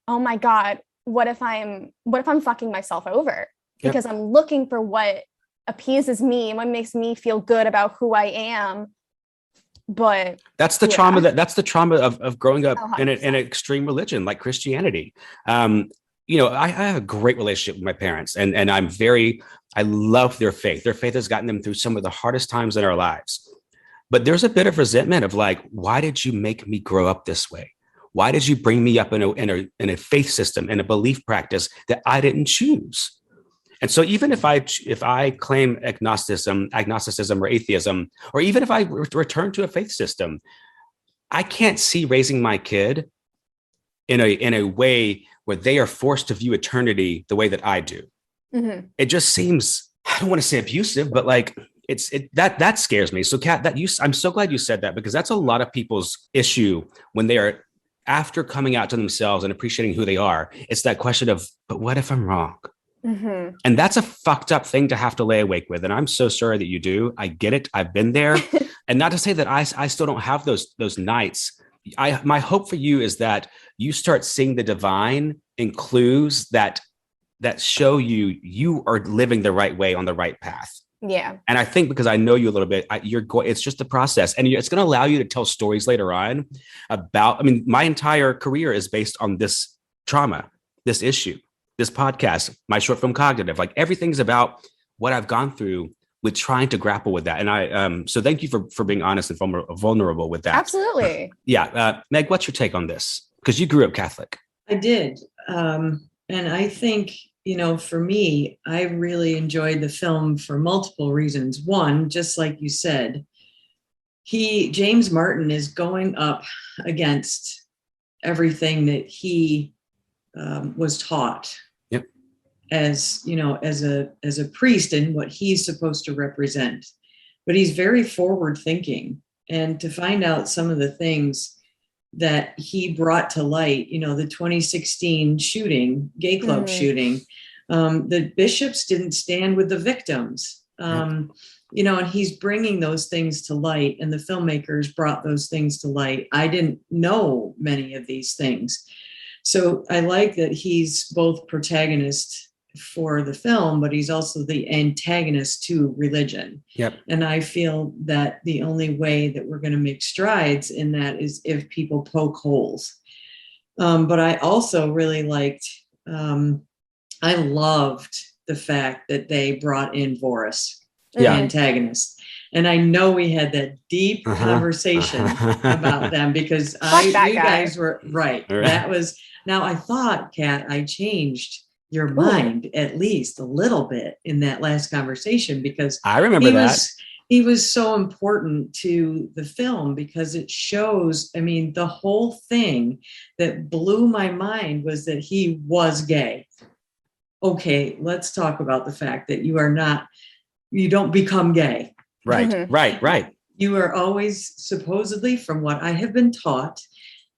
oh my God, what if I'm fucking myself over? Because I'm looking for what appeases me and what makes me feel good about who I am. But that's the trauma of growing up in an extreme religion like Christianity. I have a great relationship with my parents, and I love their faith. Their faith has gotten them through some of the hardest times in our lives. But there's a bit of resentment of why did you make me grow up this way? Why did you bring me up in a faith system and a belief practice that I didn't choose? And so even if I claim agnosticism or atheism, or even if I return to a faith system, I can't see raising my kid in a way where they are forced to view eternity the way that I do. Mm-hmm. It just seems, I don't want to say abusive, but that scares me. So Kat, I'm so glad you said that, because that's a lot of people's issue when they are, after coming out to themselves and appreciating who they are. It's that question of, but what if I'm wrong? Mm-hmm. And that's a fucked up thing to have to lay awake with. And I'm so sorry that you do. I get it. I've been there. And not to say that I still don't have those nights. My hope for you is that you start seeing the divine in clues that show you are living the right way on the right path. Yeah. And I think because I know you a little bit, it's just a process, and it's going to allow you to tell stories later on about, my entire career is based on this trauma, this issue, this podcast, my short film Cognitive, everything's about what I've gone through with trying to grapple with that. And so thank you for being honest and vulnerable with that. Absolutely. Yeah. Meg, what's your take on this? Because you grew up Catholic. I did. And I think, for me, I really enjoyed the film for multiple reasons. One, just like you said, James Martin is going up against everything that he was taught. Yep. As a priest and what he's supposed to represent. But he's very forward thinking, and to find out some of the things that he brought to light, the 2016 shooting, gay club shooting, the bishops didn't stand with the victims, and he's bringing those things to light, and the filmmakers brought those things to light. I didn't know many of these things. So I like that he's both protagonist for the film, but he's also the antagonist to religion. Yep. And I feel that the only way that we're going to make strides in that is if people poke holes. But I also really liked, I loved the fact that they brought in Voris, the antagonist. And I know we had that deep conversation about them because you guys were right. That was, now I thought, Kat, I changed your mind at least a little bit in that last conversation, because I remember he was so important to the film because it shows, I mean, the whole thing that blew my mind was that he was gay. Okay, let's talk about the fact that you don't become gay. Right, right. You are always, supposedly, from what I have been taught,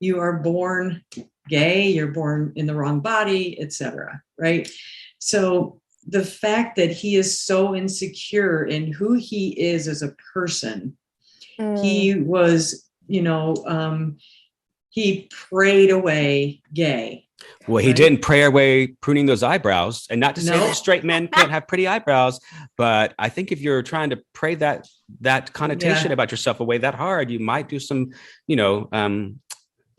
you are born gay, you're born in the wrong body, etc. Right? So the fact that he is so insecure in who he is as a person, he was, he prayed away gay. Well, he didn't pray away pruning those eyebrows, and not to say that straight men can't have pretty eyebrows, but I think if you're trying to pray that connotation about yourself away that hard, you might do some,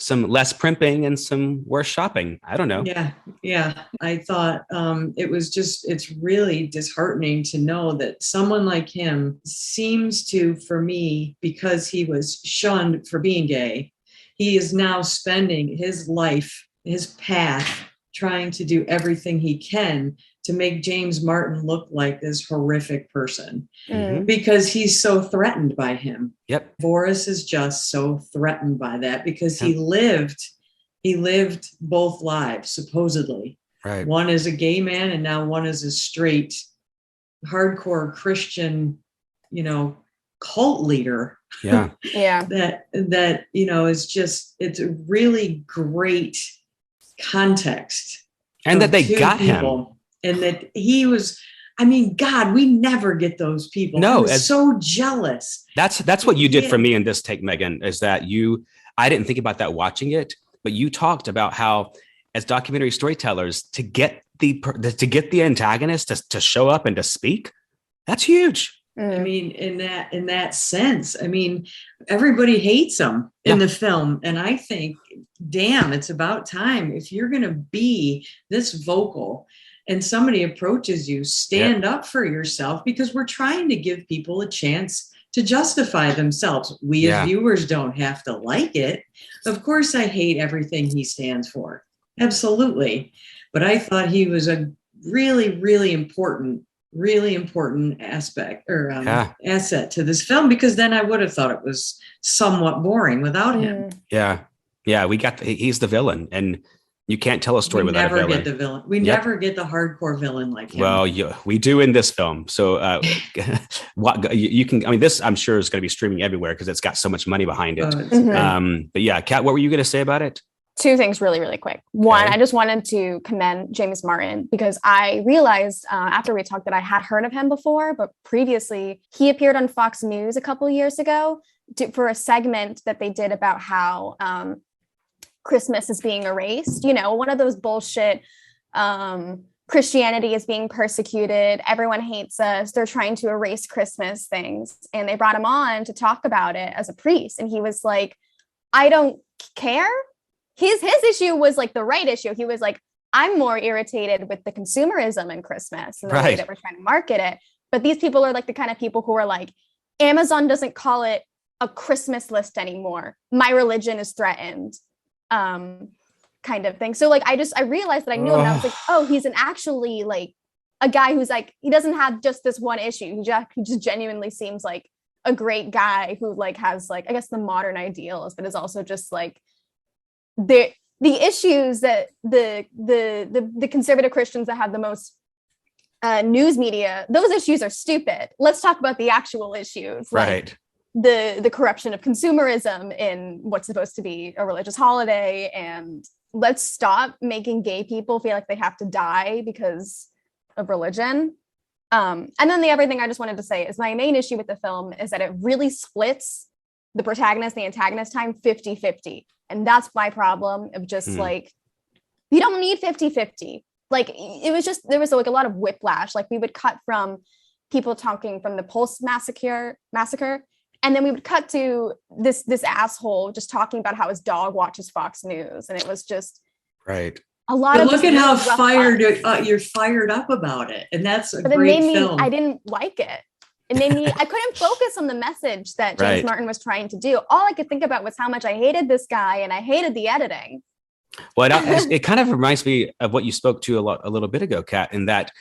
some less primping and some worse shopping. I don't know. Yeah. I thought it's really disheartening to know that someone like him seems to, for me, because he was shunned for being gay, he is now spending his life, his path, trying to do everything he can to make James Martin look like this horrific person because he's so threatened by him. Yep. Voris is just so threatened by that because he lived both lives, supposedly. Right. One is a gay man and now one is a straight, hardcore Christian, cult leader. Yeah. Yeah. that is just, it's a really great context. And that they got him. And that he was, God, we never get those people. No, I was so jealous. That's what you did for me in this take, Megan, is that I didn't think about that watching it, but you talked about how, as documentary storytellers, to get the antagonist to show up and to speak, that's huge. In that sense, everybody hates him in the film. And I think, damn, it's about time. If you're going to be this vocal and somebody approaches you, stand up for yourself, because we're trying to give people a chance to justify themselves. We as viewers don't have to like it. Of course, I hate everything he stands for. Absolutely. But I thought he was a really, really important aspect or asset to this film, because then I would have thought it was somewhat boring without him. Yeah. He's the villain, and you can't tell a story without a villain. We never get the villain. We never get the hardcore villain like him. Well, we do in this film. So what you can, this I'm sure is going to be streaming everywhere because it's got so much money behind it. But yeah, Kat, what were you going to say about it? Two things really, really quick. One, I just wanted to commend James Martin because I realized after we talked that I had heard of him before, but previously he appeared on Fox News a couple of years ago for a segment that they did about how Christmas is being erased. One of those bullshit Christianity is being persecuted. Everyone hates us. They're trying to erase Christmas things. And they brought him on to talk about it as a priest. And he was like, I don't care. His issue was like the right issue. He was like, I'm more irritated with the consumerism in Christmas and the way that we're trying to market it. But these people are like the kind of people who are like, Amazon doesn't call it a Christmas list anymore. My religion is threatened, kind of thing. So like, I realized that I knew him. And I was like, oh, he's actually like a guy who's like, he doesn't have just this one issue. He just genuinely seems like a great guy who like has like, I guess the modern ideals, but is also just like, the issues that the conservative Christians that have the most news media, those issues are stupid. Let's talk about the actual issues, right? Like the corruption of consumerism in what's supposed to be a religious holiday, and let's stop making gay people feel like they have to die because of religion. And then the other thing I just wanted to say is my main issue with the film is that it really splits the protagonist, the antagonist time 50-50. And that's my problem of just like, you don't need 50-50. like, it was just, there was like a lot of whiplash. Like we would cut from people talking from the Pulse massacre, and then we would cut to this asshole just talking about how his dog watches Fox News. And it was just right. a lot but of look at how fired you're fired up about it. And that's a great film. I didn't like it. It made me, I couldn't focus on the message that James Martin was trying to do. All I could think about was how much I hated this guy and I hated the editing. Well, it kind of reminds me of what you spoke to a little bit ago, Kat, in that,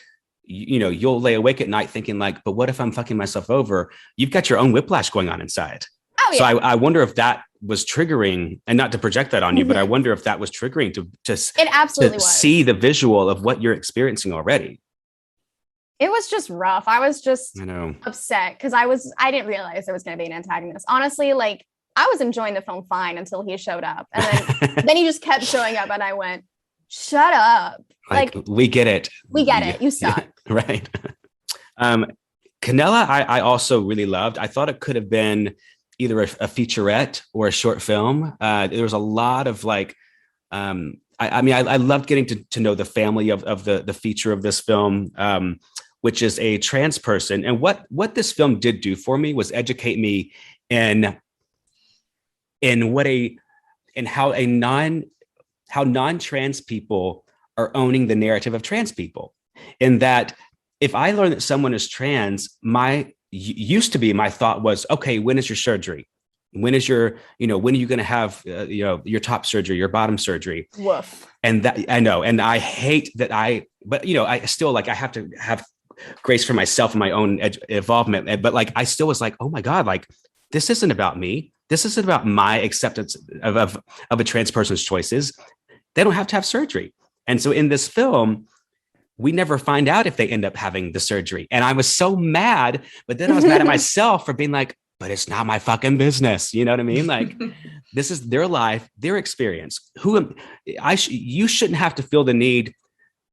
you know, you'll lay awake at night thinking like, but what if I'm fucking myself over? You've got your own whiplash going on inside. Oh, yeah. So I wonder if that was triggering, and not to project that on you, but I wonder if that was triggering to it absolutely was. See the visual of what you're experiencing already. It was just rough. I was just upset because I didn't realize there was going to be an antagonist. Honestly, like I was enjoying the film fine until he showed up. And then he just kept showing up and I went, shut up. Like we get it. We get it. You suck. Yeah, right. Canela, I also really loved. I thought it could have been either a featurette or a short film. There was a lot of like, I loved getting to know the family of the feature of this film, which is a trans person. And what this film did do for me was educate me in how non-trans people are owning the narrative of trans people. In that if I learn that someone is trans, used to be my thought was, okay, when is your surgery? When is when are you going to have, your top surgery, your bottom surgery? Woof. And that I know. And I hate that but I still like, I have to have grace for myself and my own involvement. But like, I still was like, oh my God, like this isn't about me. This isn't about my acceptance of a trans person's choices. They don't have to have surgery. And so in this film, we never find out if they end up having the surgery. And I was so mad, but then I was mad at myself for being like, but it's not my fucking business. You know what I mean? Like this is their life, their experience. You shouldn't have to feel the need.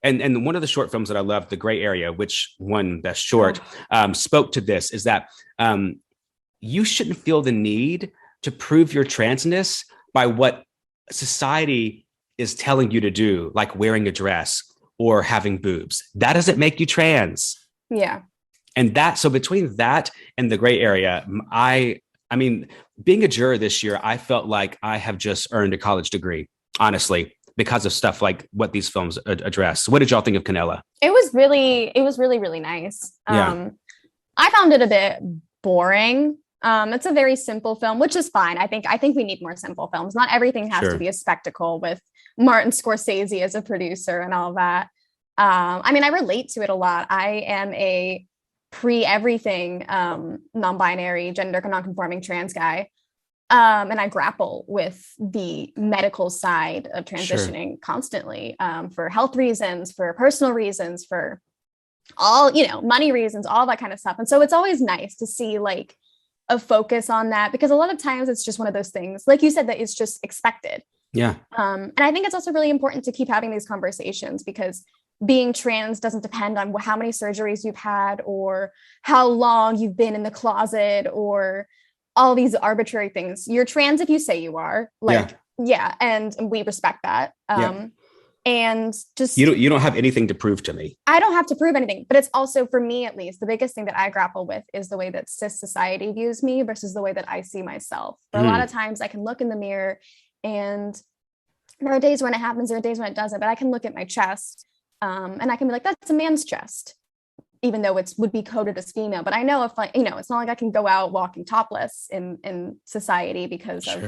And one of the short films that I loved, The Gray Area, which won Best Short, spoke to this, is that you shouldn't feel the need to prove your transness by what society is telling you to do, like wearing a dress or having boobs. That doesn't make you trans. Yeah. And so between that and The Gray Area, I mean, being a juror this year, I felt like I have just earned a college degree, honestly, because of stuff like what these films address. What did y'all think of Canela? It was really, really nice. Yeah. I found it a bit boring. It's a very simple film, which is fine. I think we need more simple films. Not everything has to be a spectacle with Martin Scorsese as a producer and all that. I relate to it a lot. I am a pre-everything non-binary, gender non-conforming trans guy. And I grapple with the medical side of transitioning constantly, for health reasons, for personal reasons, for all, money reasons, all that kind of stuff. And so it's always nice to see like a focus on that, because a lot of times it's just one of those things, like you said, that it's just expected. Yeah. And I think it's also really important to keep having these conversations, because being trans doesn't depend on how many surgeries you've had or how long you've been in the closet or all these arbitrary things. You're trans if you say you are, and we respect that. And just you don't have anything to prove to me. I don't have to prove anything, but it's also, for me at least, the biggest thing that I grapple with is the way that cis society views me versus the way that I see myself. For a lot of times I can look in the mirror, and there are days when it happens, there are days when it doesn't, but I can look at my chest, and I can be like, that's a man's chest, even though it would be coded as female. But I know if it's not like I can go out walking topless in society because of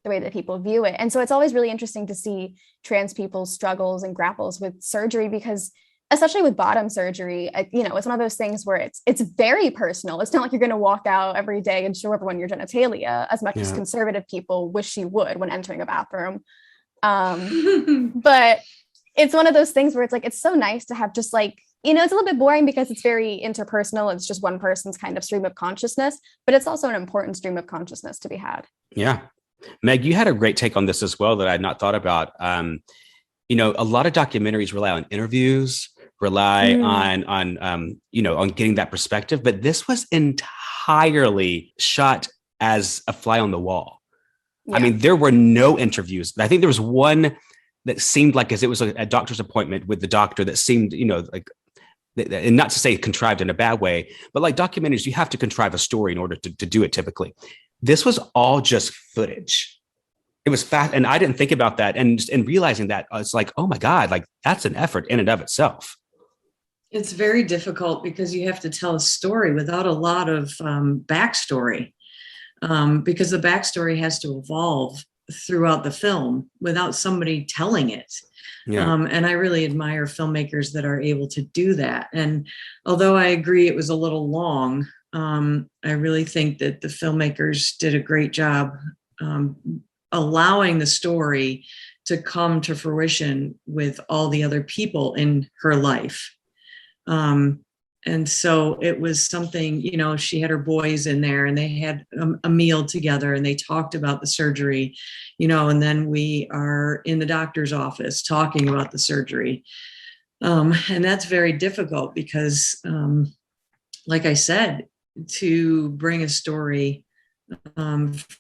the way that people view it. And so it's always really interesting to see trans people's struggles and grapples with surgery, because especially with bottom surgery, it's one of those things where it's very personal. It's not like you're going to walk out every day and show everyone your genitalia, as much as conservative people wish you would when entering a bathroom. But it's one of those things where it's like, it's so nice to have just like, it's a little bit boring because it's very interpersonal. It's just one person's kind of stream of consciousness, but it's also an important stream of consciousness to be had. Yeah. Meg, you had a great take on this as well that I had not thought about. A lot of documentaries rely on interviews, rely on getting that perspective, but this was entirely shot as a fly on the wall. Yeah. I mean, there were no interviews. I think there was one that seemed like as it was a doctor's appointment with the doctor that seemed, like, and not to say contrived in a bad way, but like documentaries, you have to contrive a story in order to do it typically. This was all just footage. It was fast. And I didn't think about that. And realizing that, it's like, oh my God, like that's an effort in and of itself. It's very difficult because you have to tell a story without a lot of backstory, because the backstory has to evolve throughout the film without somebody telling it. Yeah. And I really admire filmmakers that are able to do that. And although I agree it was a little long, I really think that the filmmakers did a great job allowing the story to come to fruition with all the other people in her life. And so it was something, she had her boys in there and they had a meal together and they talked about the surgery, and then we are in the doctor's office talking about the surgery. And that's very difficult because, like I said, to bring a story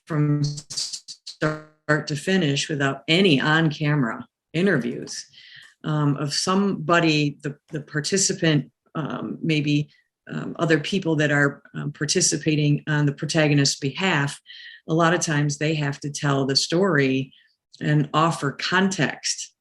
from start to finish without any on-camera interviews of somebody, the participant, maybe other people that are participating on the protagonist's behalf, a lot of times they have to tell the story and offer context,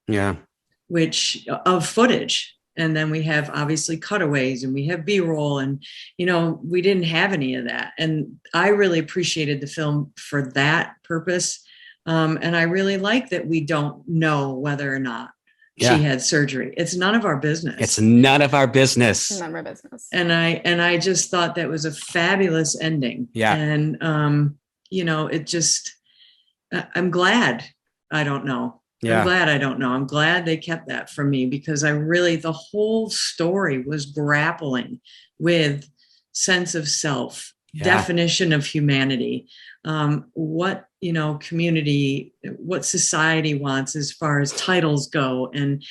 which of footage. And then we have obviously cutaways and we have B-roll and, we didn't have any of that. And I really appreciated the film for that purpose. And I really like that we don't know whether or not she had surgery. It's none of our business. It's none of our business. None of our business. And I just thought that was a fabulous ending. Yeah. And, it just, I'm glad I don't know. Yeah. I'm glad I don't know. I'm glad they kept that from me because the whole story was grappling with sense of self, definition of humanity, what, community, what society wants as far as titles go and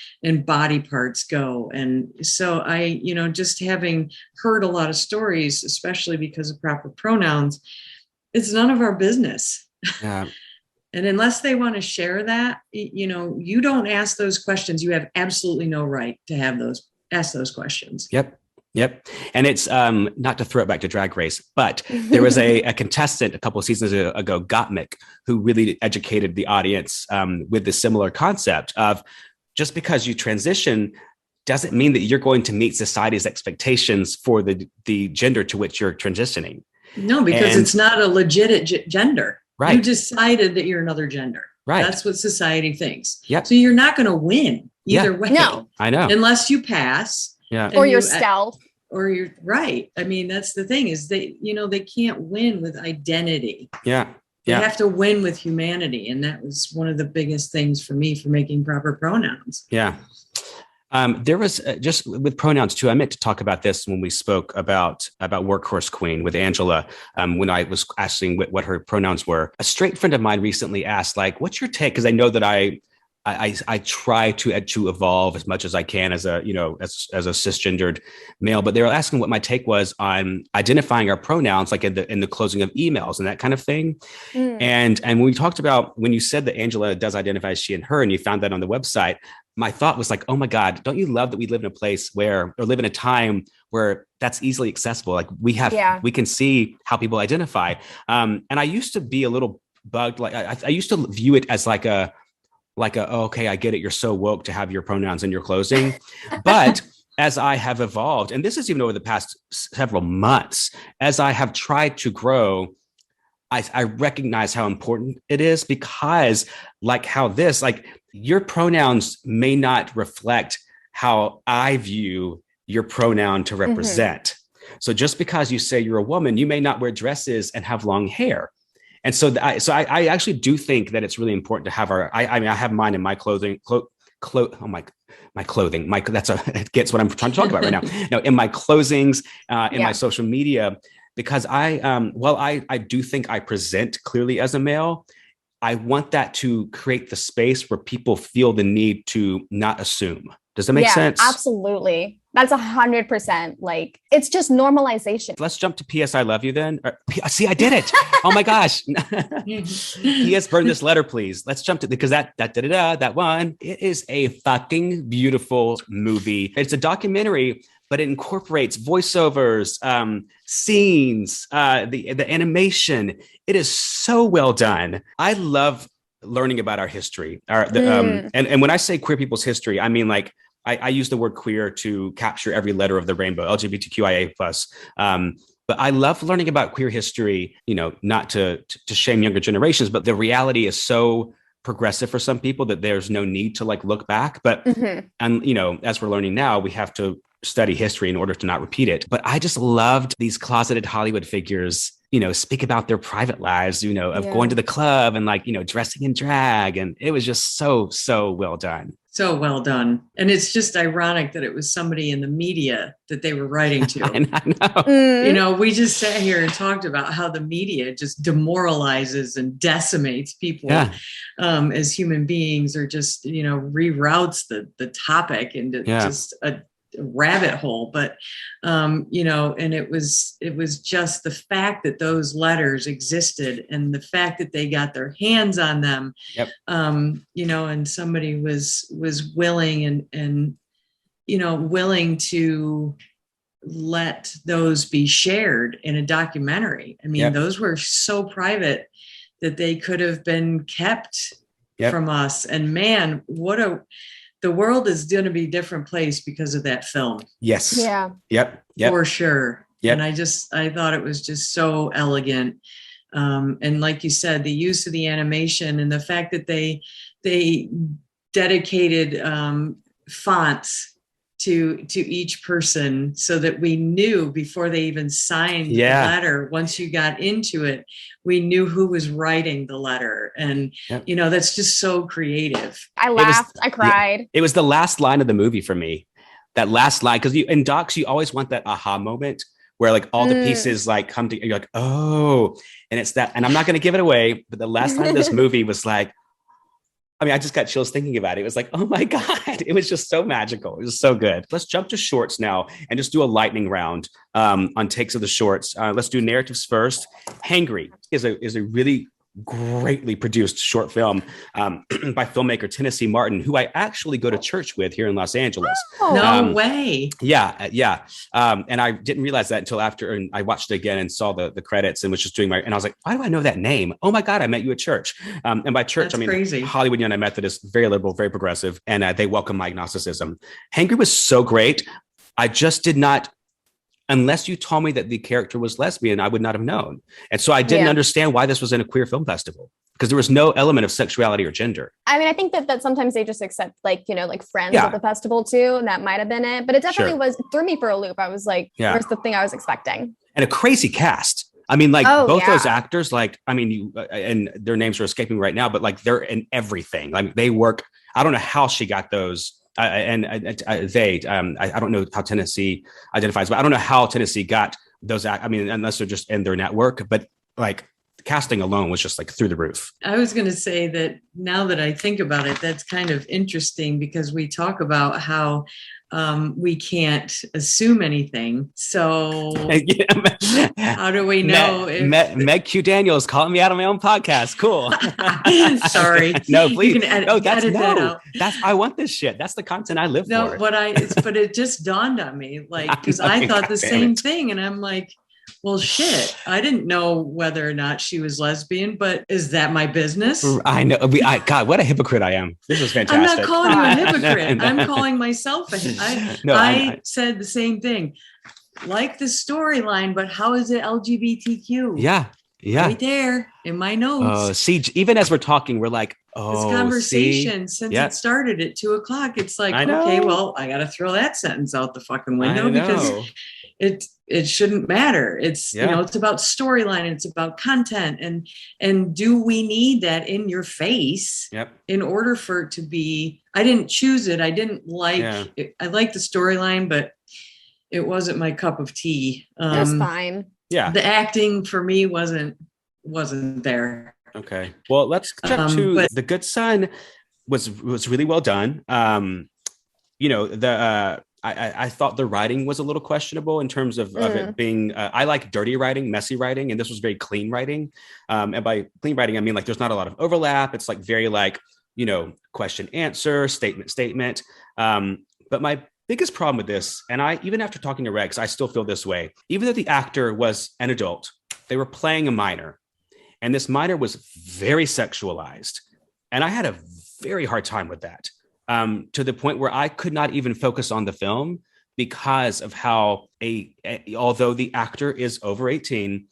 body parts go. And so I, just having heard a lot of stories, especially because of proper pronouns, it's none of our business. Yeah. And unless they want to share that, you don't ask those questions. You have absolutely no right to ask those questions. Yep. And it's not to throw it back to Drag Race, but there was a contestant a couple of seasons ago, Gottmik, who really educated the audience with the similar concept of just because you transition doesn't mean that you're going to meet society's expectations for the gender to which you're transitioning. No, because it's not a legit gender. Right. You decided that you're another gender. Right. That's what society thinks. Yep. So you're not going to win either way. No. I know. Unless you pass. Yeah. Or your stealth. Or you're right. I mean, that's the thing is they can't win with identity. Yeah. They have to win with humanity. And that was one of the biggest things for me for making proper pronouns. Yeah. There was just with pronouns too. I meant to talk about this when we spoke about Workhorse Queen with Angela. When I was asking what her pronouns were, a straight friend of mine recently asked, like, "What's your take?" Because I know that I try to evolve as much as I can as a cisgendered male. But they were asking what my take was on identifying our pronouns, like in the closing of emails and that kind of thing. And when we talked about when you said that Angela does identify as she and her, and you found that on the website. My thought was like, oh my God, don't you love that we live in a place or live in a time where that's easily accessible? Like we can see how people identify. And I used to be a little bugged. Like I used to view it as like a, oh, okay, I get it. You're so woke to have your pronouns in your closing. But as I have evolved, and this is even over the past several months, as I have tried to grow, I recognize how important it is because your pronouns may not reflect how I view your pronoun to represent. Mm-hmm. So just because you say you're a woman, you may not wear dresses and have long hair. And so I actually do think that it's really important to have I have mine in my clothing, my clothing, it gets what I'm trying to talk about right now. No, in my closings, in my social media, because I do think I present clearly as a male. I want that to create the space where people feel the need to not assume. Does that make sense? Absolutely. That's 100%. Like, it's just normalization. Let's jump to P.S. I love you then. See, I did it. Oh my gosh. P.S. burn this letter, please. Let's jump to, because that one, it is a fucking beautiful movie. It's a documentary, but it incorporates voiceovers, scenes, the animation. It is so well done. I love learning about our history. And when I say queer people's history, I mean, like, I use the word queer to capture every letter of the rainbow, LGBTQIA+. But I love learning about queer history, not to shame younger generations, but the reality is so progressive for some people that there's no need to like look back. But, and as we're learning now, we have to study history in order to not repeat it. But I just loved these closeted Hollywood figures, speak about their private lives, of going to the club and like, dressing in drag. And it was just so, so well done. So well done. And it's just ironic that it was somebody in the media that they were writing to. I know. We just sat here and talked about how the media just demoralizes and decimates people as human beings, or just, reroutes the topic into just a rabbit hole. But and it was just the fact that those letters existed and the fact that they got their hands on them, and somebody was willing and willing to let those be shared in a documentary. I mean, those were so private that they could have been kept from us. And man, the world is going to be a different place because of that film. Yes. Yeah. Yep. For sure. Yep. And I thought it was just so elegant. And like you said, the use of the animation and the fact that they dedicated fonts to each person so that we knew before they even signed the letter. Once you got into it, we knew who was writing the letter. And, that's just so creative. I laughed. I cried. It was the last line of the movie for me. That last line, because in docs, you always want that aha moment where like all the pieces like come to, you're like, oh, and it's that. And I'm not going to give it away, but the last line of this movie was like, I just got chills thinking about it. It was like, oh my God, it was just so magical. It was so good. Let's jump to shorts now and just do a lightning round on takes of the shorts. Let's do narratives first. Hangry is a really greatly produced short film by filmmaker Tennessee Martin, who I actually go to church with here in Los Angeles. Oh, no way. Yeah. And I didn't realize that until after, and I watched it again and saw the credits and was just doing and I was like, why do I know that name? Oh my God, I met you at church. And by church, That's crazy. Hollywood United Methodist, very liberal, very progressive. And they welcome my agnosticism. Hangry was so great. I just did not, unless you told me that the character was lesbian, I would not have known. And so I didn't understand why this was in a queer film festival, because there was no element of sexuality or gender. I mean, I think that sometimes they just accept like friends at the festival too. And that might've been it, but it definitely was, it threw me for a loop. I was like, where's the thing I was expecting? And a crazy cast. I mean, like both those actors, like, I mean, you and their names are escaping right now, but like they're in everything. Like they work. I don't know how she got those. I don't know how Tennessee identifies, but I don't know how Tennessee got those. I mean, unless they're just in their network, but like casting alone was just like through the roof. I was going to say that now that I think about it, that's kind of interesting because we talk about how we can't assume anything. So how do we know? Meg Q Daniels calling me out on my own podcast. Cool. Sorry. No, please. You can edit that out. I want this shit. That's the content I live for. But it just dawned on me, like, because I thought the same thing, and I'm like, well, shit, I didn't know whether or not she was lesbian, but is that my business? I know. God, what a hypocrite I am. This is fantastic. I'm not calling you a hypocrite. I'm calling myself I said the same thing. Like the storyline, but how is it LGBTQ? Yeah. Right there in my notes. See, even as we're talking, we're like, this conversation since it started at 2:00, it's like, okay, well, I got to throw that sentence out the fucking window because it shouldn't matter. It's it's about storyline, it's about content, and do we need that in your face in order for it to be? I didn't choose it. I didn't like it. I liked the storyline, but it wasn't my cup of tea. That's fine. Yeah, the acting for me wasn't there. Okay, well, let's jump to The Good Son. Was really well done. you know, I thought the writing was a little questionable in terms of it being, I like dirty writing, messy writing, and this was very clean writing. And by clean writing, I mean, like, there's not a lot of overlap. It's like very like, you know, question, answer, statement. But my biggest problem with this, and I, even after talking to Rex, I still feel this way, even though the actor was an adult, they were playing a minor, and this minor was very sexualized. And I had a very hard time with that. To the point where I could not even focus on the film because of how although the actor is over 18,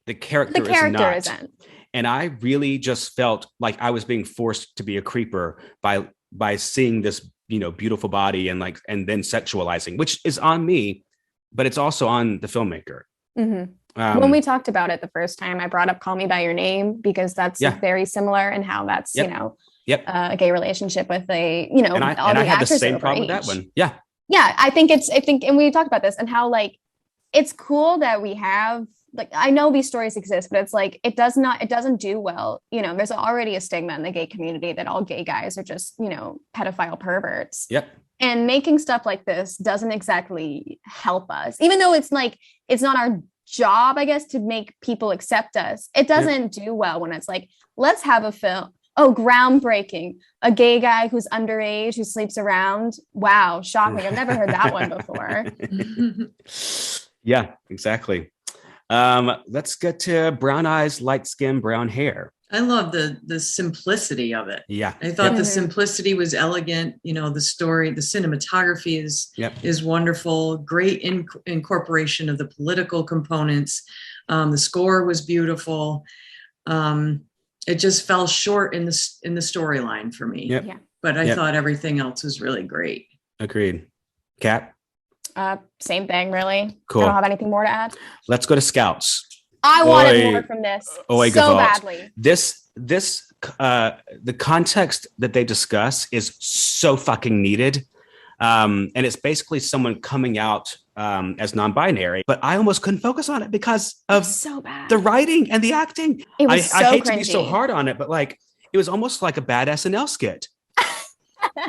the character is not. Isn't. And I really just felt like I was being forced to be a creeper by seeing this, you know, beautiful body and then sexualizing, which is on me, but it's also on the filmmaker. Mm-hmm. When we talked about it the first time, I brought up Call Me by Your Name because that's very similar in how that's, you know, a gay relationship with a, you know, and I had the same problem with that one. Yeah. I think, and we talked about this and how like, it's cool that we have, like, I know these stories exist, but it's like, it doesn't do well. You know, there's already a stigma in the gay community that all gay guys are just, you know, pedophile perverts. Yep. And making stuff like this doesn't exactly help us, even though it's like, it's not our job, I guess, to make people accept us. It doesn't do well when it's like, let's have a film. Oh, groundbreaking. A gay guy who's underage, who sleeps around. Wow, shocking. I've never heard that one before. Yeah, exactly. Let's get to brown eyes, light skin, brown hair. I love the simplicity of it. Yeah. I thought the simplicity was elegant. You know, the story, the cinematography is wonderful. Great incorporation of the political components. The score was beautiful. It just fell short in the storyline for me. Yep. Yeah. But I thought everything else was really great. Agreed. Kat? Same thing, really. Cool. I don't have anything more to add. Let's go to Scouts. I wanted more from this so badly. The context that they discuss is so fucking needed. And it's basically someone coming out as non-binary, but I almost couldn't focus on it because of the writing and the acting. It was I hate to be so hard on it, but like, it was almost like a bad SNL skit.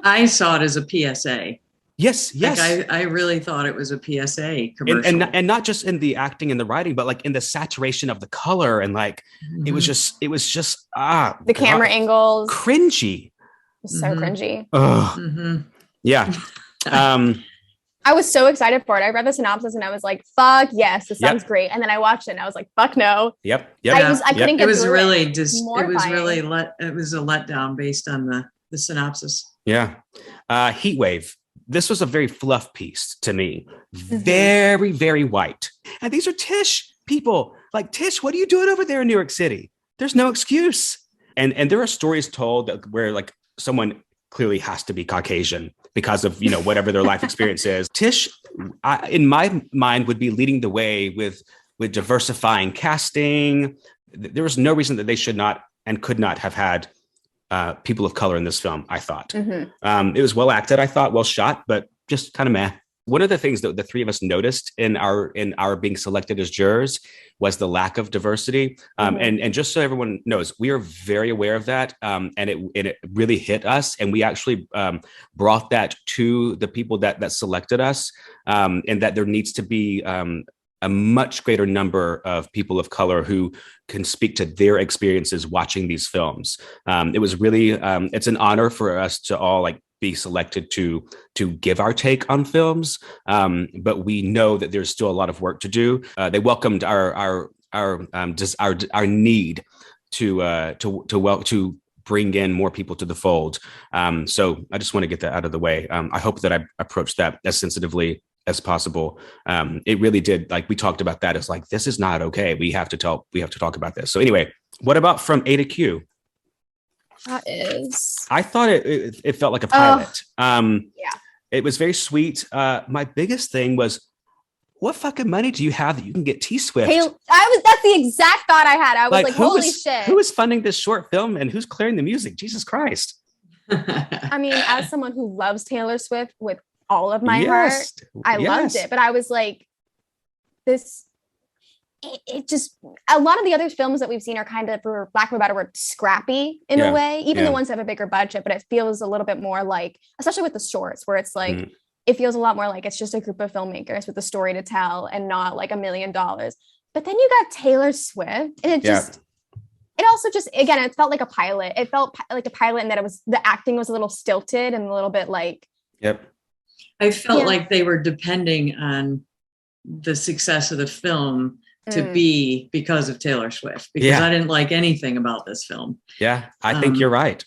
I saw it as a PSA. Yes. Like I really thought it was a PSA commercial. And not just in the acting and the writing, but like in the saturation of the color. And like, it was just the camera angles. Cringy. So cringy. Yeah. I was so excited for it. I read the synopsis and I was like, fuck yes, this sounds great. And then I watched it and I was like, fuck no. Yep. I couldn't get through it. It was a letdown based on the synopsis. Yeah. Heat Wave. This was a very fluff piece to me. Very, very white. And these are Tish people. Like, Tish, what are you doing over there in New York City? There's no excuse. And there are stories told where like someone clearly has to be Caucasian because of, you know, whatever their life experience is. Tish, in my mind, would be leading the way with diversifying casting. There was no reason that they should not and could not have had people of color in this film, I thought. It was well acted, I thought, well shot, but just kind of meh. One of the things that the three of us noticed in our being selected as jurors was the lack of diversity. And just so everyone knows, we are very aware of that. And it really hit us. And we actually brought that to the people that selected us, and that there needs to be a much greater number of people of color who can speak to their experiences watching these films. It was really, it's an honor for us to all like be selected to give our take on films. But we know that there's still a lot of work to do. They welcomed our need to bring in more people to the fold. So I just want to get that out of the way. I hope that I approached that as sensitively as possible. It really did. Like, we talked about that. It's like, this is not okay. We have to talk about this. So anyway, what about From A to Q? I thought it felt like a pilot. It was very sweet. My biggest thing was, what fucking money do you have that you can get T-Swift? That's the exact thought I had. I was like holy shit. Who is funding this short film and who's clearing the music? Jesus Christ. I mean, as someone who loves Taylor Swift with all of my heart, I loved it. But I was like, this it just, a lot of the other films that we've seen are kind of, for lack of a better word, scrappy in a way, even the ones that have a bigger budget, but it feels a little bit more like, especially with the shorts, where it's like, it feels a lot more like it's just a group of filmmakers with a story to tell and not like $1 million. But then you got Taylor Swift, and it also just, again, it felt like a pilot. It felt like a pilot in that the acting was a little stilted and a little bit like. I felt like they were depending on the success of the film to be because of Taylor Swift, because I didn't like anything about this film. Yeah, I think you're right.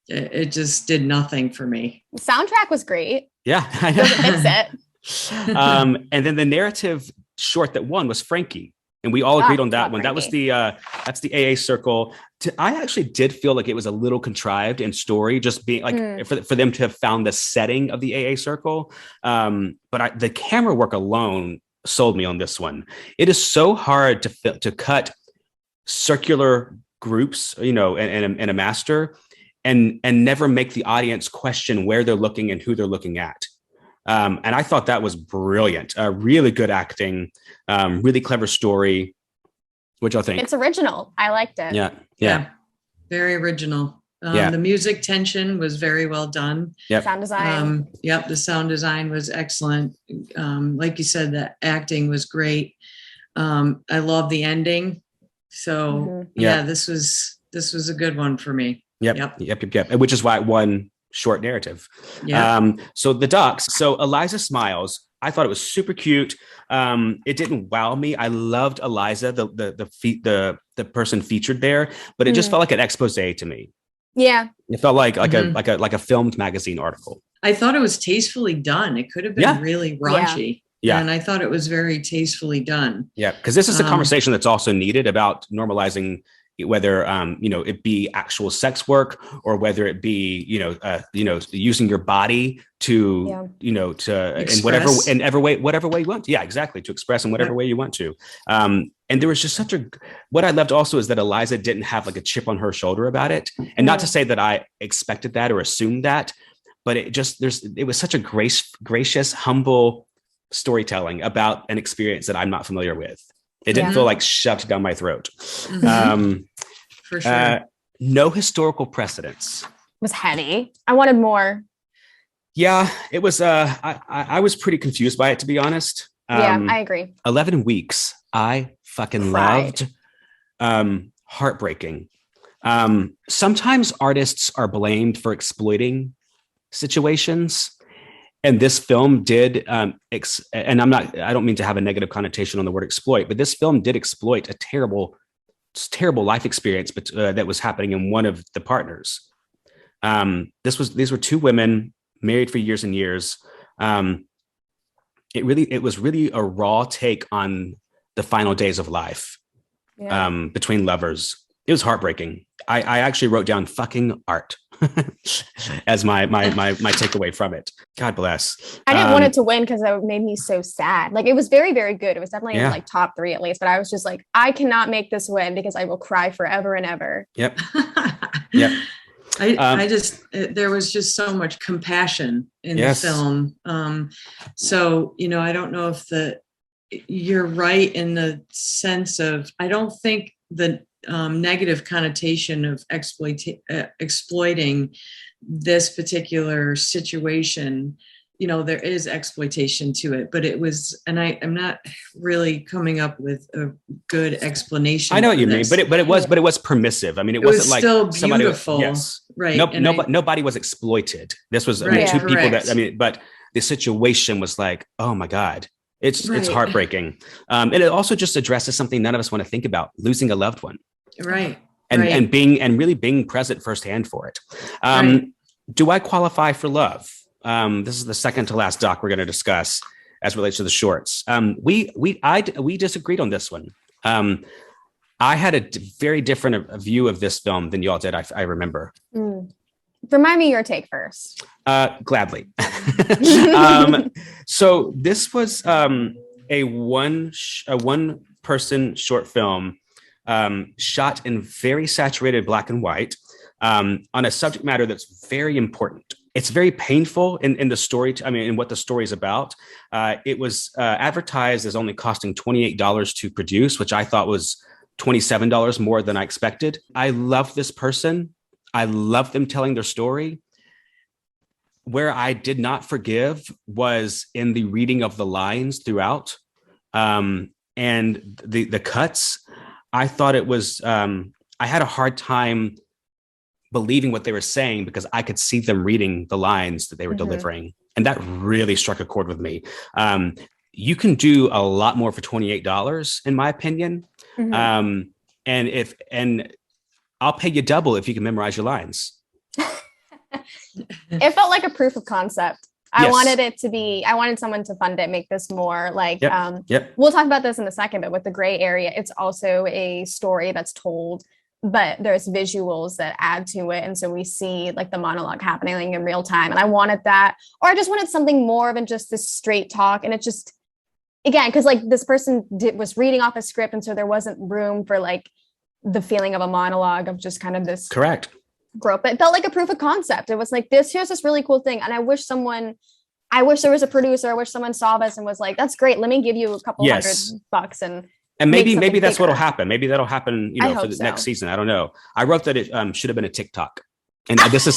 It just did nothing for me. The soundtrack was great. Yeah, I know. Doesn't fix it. And then the narrative short that won was Frankie. And we all agreed on that one. Frankie. That was that's the AA Circle. I actually did feel like it was a little contrived in story, just being like for them to have found the setting of the AA Circle. But the camera work alone sold me on this one. It is so hard to cut circular groups, and a master, and never make the audience question where they're looking and who they're looking at. And I thought that was brilliant. Really good acting, really clever story. What y'all think? It's original. I liked it. Yeah. Very original. The music tension was very well done. Sound design. The sound design was excellent. Like you said, the acting was great. I love the ending. So this was a good one for me. Yep. Which is why it won short narrative. So the docs. So Eliza Smiles, I thought it was super cute. It didn't wow me. I loved Eliza, the person featured there, but it just felt like an expose to me. Yeah, it felt like a filmed magazine article. I thought it was tastefully done. It could have been really raunchy. And I thought it was very tastefully done. Yeah, because this is a conversation that's also needed about normalizing, whether it be actual sex work or whether it be using your body to express. in whatever way you want. Yeah, exactly, to express in whatever way you want to. And there was just what I loved also is that Eliza didn't have like a chip on her shoulder about it, and not to say that I expected that or assumed that, but it was such a gracious, humble storytelling about an experience that I'm not familiar with. It didn't feel like shoved down my throat. For sure. No historical precedents. It was heady. I wanted more. Yeah, it was. I was pretty confused by it, to be honest. I agree. 11 weeks. I fucking loved. Heartbreaking. Sometimes artists are blamed for exploiting situations. And this film did, and I don't mean to have a negative connotation on the word exploit, but this film did exploit a terrible life experience that was happening in one of the partners. These were two women married for years and years. It was really a raw take on the final days of life between lovers. It was heartbreaking. I actually wrote down fucking art as my takeaway from it. God bless. I didn't want it to win because it made me so sad. Like, it was very, very good. It was definitely in like top 3 at least, but I was just like, I cannot make this win because I will cry forever and ever. Yep. There was just so much compassion in the film. So, I don't know if you're right in the sense of, I don't think the negative connotation of exploiting this particular situation, there is exploitation to it, but it was, and I'm not really coming up with a good explanation. I know what you mean, but it was permissive. I mean, it wasn't like still beautiful, right? Nobody was exploited. This was two people but the situation was like, oh my God, it's heartbreaking. And it also just addresses something none of us want to think about: losing a loved one. Right. And really being present firsthand for it. Do I qualify for love? This is the second to last doc we're going to discuss as relates to the shorts. We disagreed on this one. I had a very different view of this film than y'all did. I remember. Remind me your take first. Gladly. So this was a one person short film. Shot in very saturated black and white on a subject matter that's very important. it's very painful in the story. In what the story is about. It was advertised as only costing $28 to produce, which I thought was $27 more than I expected. I love this person. I love them telling their story. Where I did not forgive was in the reading of the lines throughout, and the cuts. I thought it was. I had a hard time believing what they were saying because I could see them reading the lines that they were delivering. And that really struck a chord with me. You can do a lot more for $28, in my opinion. And I'll pay you double if you can memorize your lines. It felt like a proof of concept. I wanted someone to fund it, make this more like, we'll talk about this in a second, but with the gray area, it's also a story that's told, but there's visuals that add to it. And so we see like the monologue happening in real time. And I wanted that, or I just wanted something more than just this straight talk. And it just, again, because like this person was reading off a script. And so there wasn't room for like the feeling of a monologue of just kind of this. Correct. Growth. But it felt like a proof of concept. It was like here's this really cool thing. And I wish there was a producer. I wish someone saw this and was like, that's great. Let me give you a couple $100 and maybe that's what'll happen. Maybe that'll happen, for the next season. I don't know. I wrote that it should have been a TikTok. And this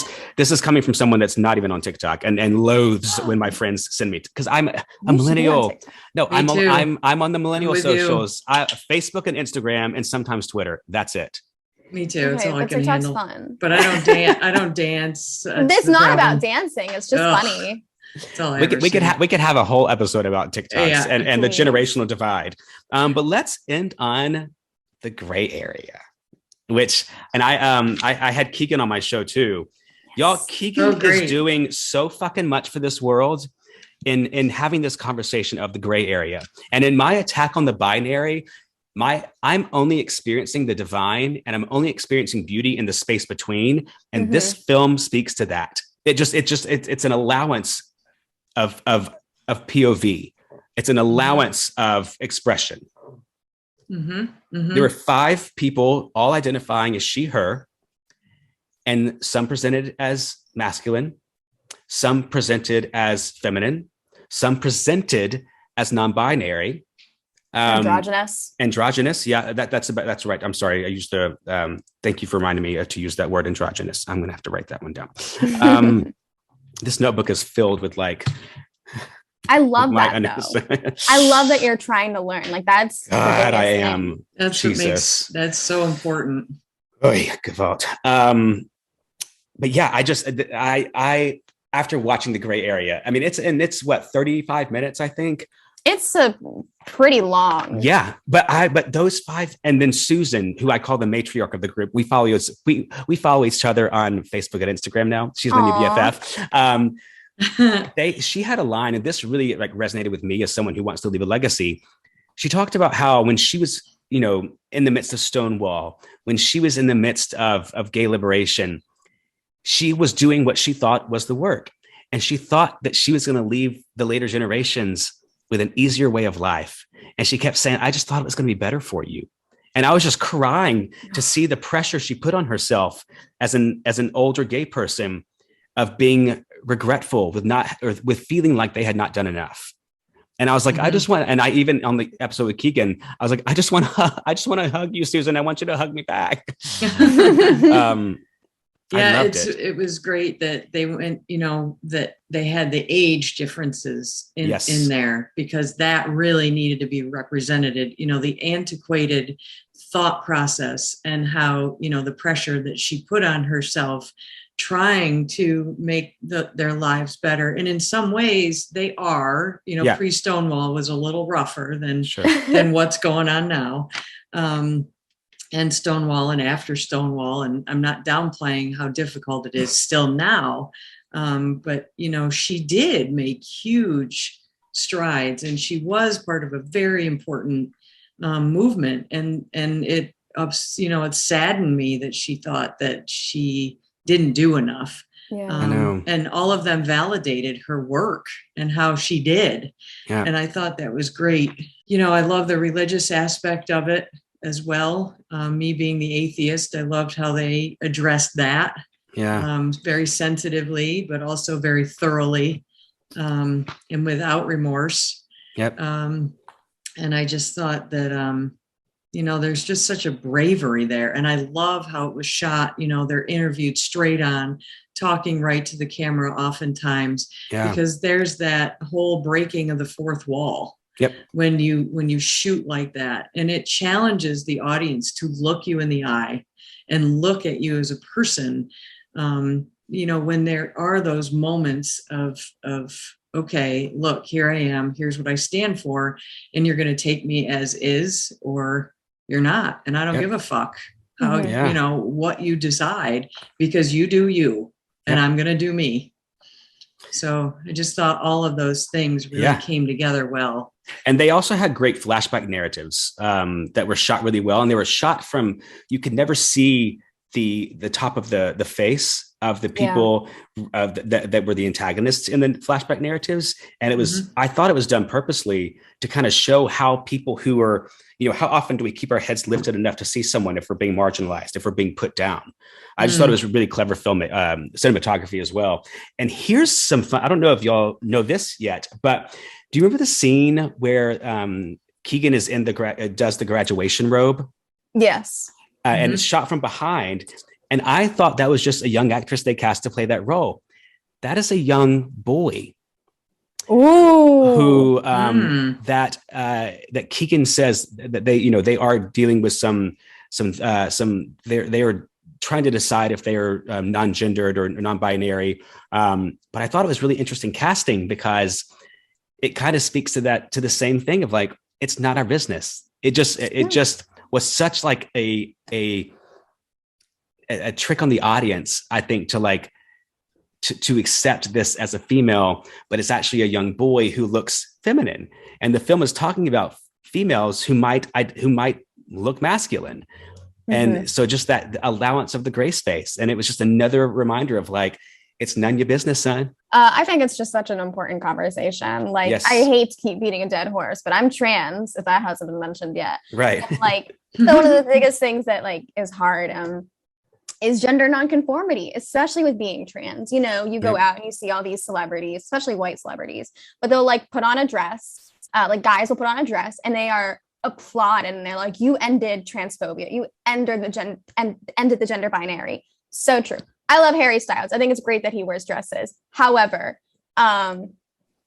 is coming from someone that's not even on TikTok and loathes when my friends send me, because I'm a millennial. No, I'm on the millennial socials, Facebook and Instagram, and sometimes Twitter. That's it. Me too. Okay, it's all I can TikTok's handle. fun. But I don't dance. I don't dance. It's not about dancing. It's just funny. We could have a whole episode about TikToks and the generational divide. But let's end on the gray area, I had Keegan on my show too. Y'all, Keegan is doing so fucking much for this world in having this conversation of the gray area. And in my attack on the binary, I'm only experiencing the divine, and I'm only experiencing beauty in the space between. And this film speaks to that. It's an allowance of POV. It's an allowance of expression. There were 5 people all identifying as she, her, and some presented as masculine, some presented as feminine, some presented as non-binary. Androgynous. Yeah, that's right. I'm sorry. I used the thank you for reminding me to use that word, androgynous. I'm gonna have to write that one down. This notebook is filled with like. I love that though. I love that you're trying to learn. Like that's God, I am. That's Jesus. That's so important. Oh yeah, Gewalt. But yeah, I after watching the gray area, it's what 35 minutes, I think. It's a pretty long. Yeah, but those 5, and then Susan, who I call the matriarch of the group, we follow each other on Facebook and Instagram now. She's my new BFF. She had a line, and this really like resonated with me as someone who wants to leave a legacy. She talked about how when she was, in the midst of Stonewall, when she was in the midst of gay liberation, she was doing what she thought was the work, and she thought that she was going to leave the later generations with an easier way of life. And she kept saying, I just thought it was going to be better for you. And I was just crying to see the pressure she put on herself as an older gay person of being regretful with feeling like they had not done enough. And I was like, I just want, and I even on the episode with Keegan, I was like, I just want to hug you, Susan. I want you to hug me back. It was great that they went, that they had the age differences in there, because that really needed to be represented, the antiquated thought process and how, the pressure that she put on herself trying to make their lives better. And in some ways they are, pre-Stonewall was a little rougher than what's going on now. And Stonewall and after Stonewall. And I'm not downplaying how difficult it is still now. But, she did make huge strides, and she was part of a very important movement. And it, it saddened me that she thought that she didn't do enough. Yeah. I know. And all of them validated her work and how she did. Yeah. And I thought that was great. I love the religious aspect of it as well. Me being the atheist, I loved how they addressed that. very sensitively, but also very thoroughly, and without remorse. Yep. And I just thought that, there's just such a bravery there. And I love how it was shot. They're interviewed straight on, talking right to the camera oftentimes, because there's that whole breaking of the fourth wall. Yep. When you shoot like that, and it challenges the audience to look you in the eye and look at you as a person. When there are those moments of okay, look, here I am, here's what I stand for, and you're going to take me as is, or you're not. And I don't give a fuck how, what you decide, because you do you, and I'm going to do me. So I just thought all of those things really came together well. And they also had great flashback narratives that were shot really well. And they were shot from, you could never see the top of the face of the people that were the antagonists in the flashback narratives. And it was, I thought it was done purposely to kind of show how people who are, how often do we keep our heads lifted enough to see someone if we're being marginalized, if we're being put down? I just thought it was really clever cinematography as well. And here's some fun. I don't know if y'all know this yet, but do you remember the scene where Keegan is in does the graduation robe? Yes. And it's shot from behind. And I thought that was just a young actress they cast to play that role. That is a young boy. Ooh. Who that Keegan says that they are dealing with some they are trying to decide if they are non-gendered or non-binary. But I thought it was really interesting casting, because it kind of speaks to the same thing of like, it's not our business. It just was such like a trick on the audience, I think, to accept this as a female, but it's actually a young boy who looks feminine. And the film is talking about females who might look masculine. And so just that allowance of the gray space. And it was just another reminder of like, it's none of your business, son. I think it's just such an important conversation. Like, yes. I hate to keep beating a dead horse, but I'm trans, if that hasn't been mentioned yet. Right. And, like, so one of the biggest things that like is hard is gender nonconformity, especially with being trans. You go out and you see all these celebrities, especially white celebrities, but they'll like put on a dress, like guys will put on a dress, and they are applauded, and they're like, you ended transphobia, you ended the gender binary. So true. I love Harry Styles. I think it's great that he wears dresses. However, and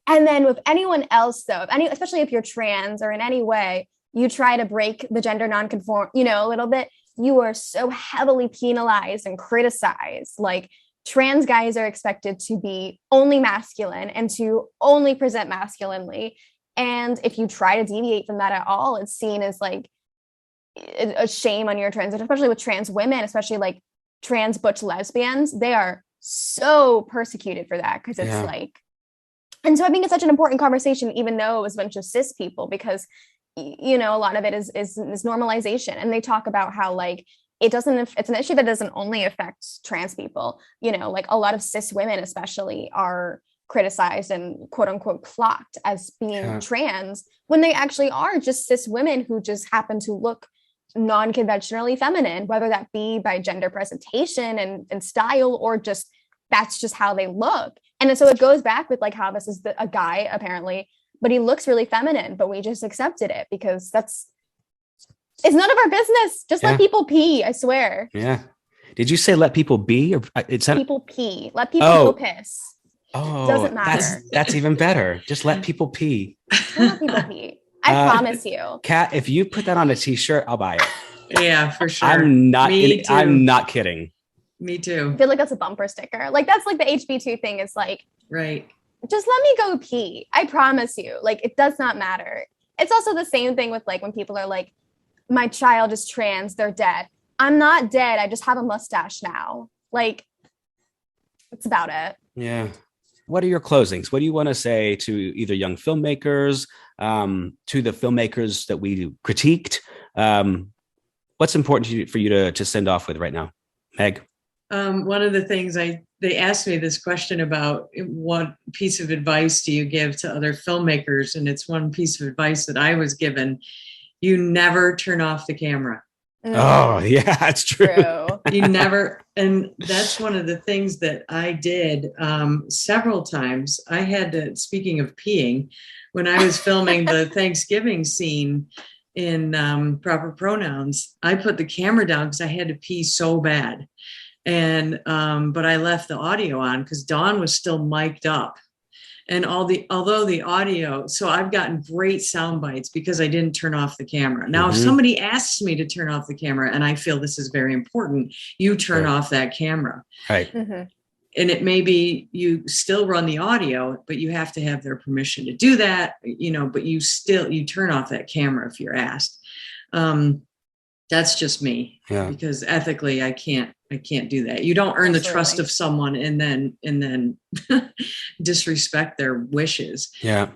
then with anyone else though, especially if you're trans or in any way, you try to break the gender nonconform, a little bit, you are so heavily penalized and criticized. Like, trans guys are expected to be only masculine and to only present masculinely. And if you try to deviate from that at all, it's seen as like a shame on your trans, especially with trans women, especially like trans butch lesbians. They are so persecuted for that, because it's like, and so I think it's such an important conversation, even though it was a bunch of cis people, because a lot of it is normalization. And they talk about how like it's an issue that doesn't only affect trans people. Like a lot of cis women especially are criticized and quote unquote clocked as being trans, when they actually are just cis women who just happen to look non-conventionally feminine, whether that be by gender presentation and style, or just that's just how they look. And so it goes back with like how this is a guy apparently, but he looks really feminine, but we just accepted it because it's none of our business. Just let people pee, I swear. Yeah. Did you say let people be? Or people pee. Let people go piss. Oh, doesn't matter. That's even better. Just let people pee. Let people pee. I promise you. Kat, if you put that on a t-shirt, I'll buy it. Yeah, for sure. I'm not kidding. Me too. I feel like that's a bumper sticker. Like, that's like the HB2 thing. Is like, right. Just let me go pee. I promise you. Like, it does not matter. It's also the same thing with like when people are like, my child is trans, they're dead. I'm not dead. I just have a mustache now. Like, that's about it. Yeah. What are your closings? What do you want to say to either young filmmakers, to the filmmakers that we critiqued? What's important for you to send off with right now, Meg? One of the things they asked me this question about, what piece of advice do you give to other filmmakers? And it's one piece of advice that I was given. You never turn off the camera. Oh, yeah, that's true. You never, and that's one of the things that I did several times. I had to, speaking of peeing, when I was filming the Thanksgiving scene in Proper Pronouns, I put the camera down because I had to pee so bad. And but I left the audio on because Dawn was still mic'd up. And although the audio, so I've gotten great sound bites because I didn't turn off the camera. Now, if somebody asks me to turn off the camera and I feel this is very important, you turn off that camera. Right. And it may be you still run the audio, but you have to have their permission to do that, but you turn off that camera if you're asked. That's just me, because ethically I can't do that. You don't earn the trust of someone and then disrespect their wishes. Yeah.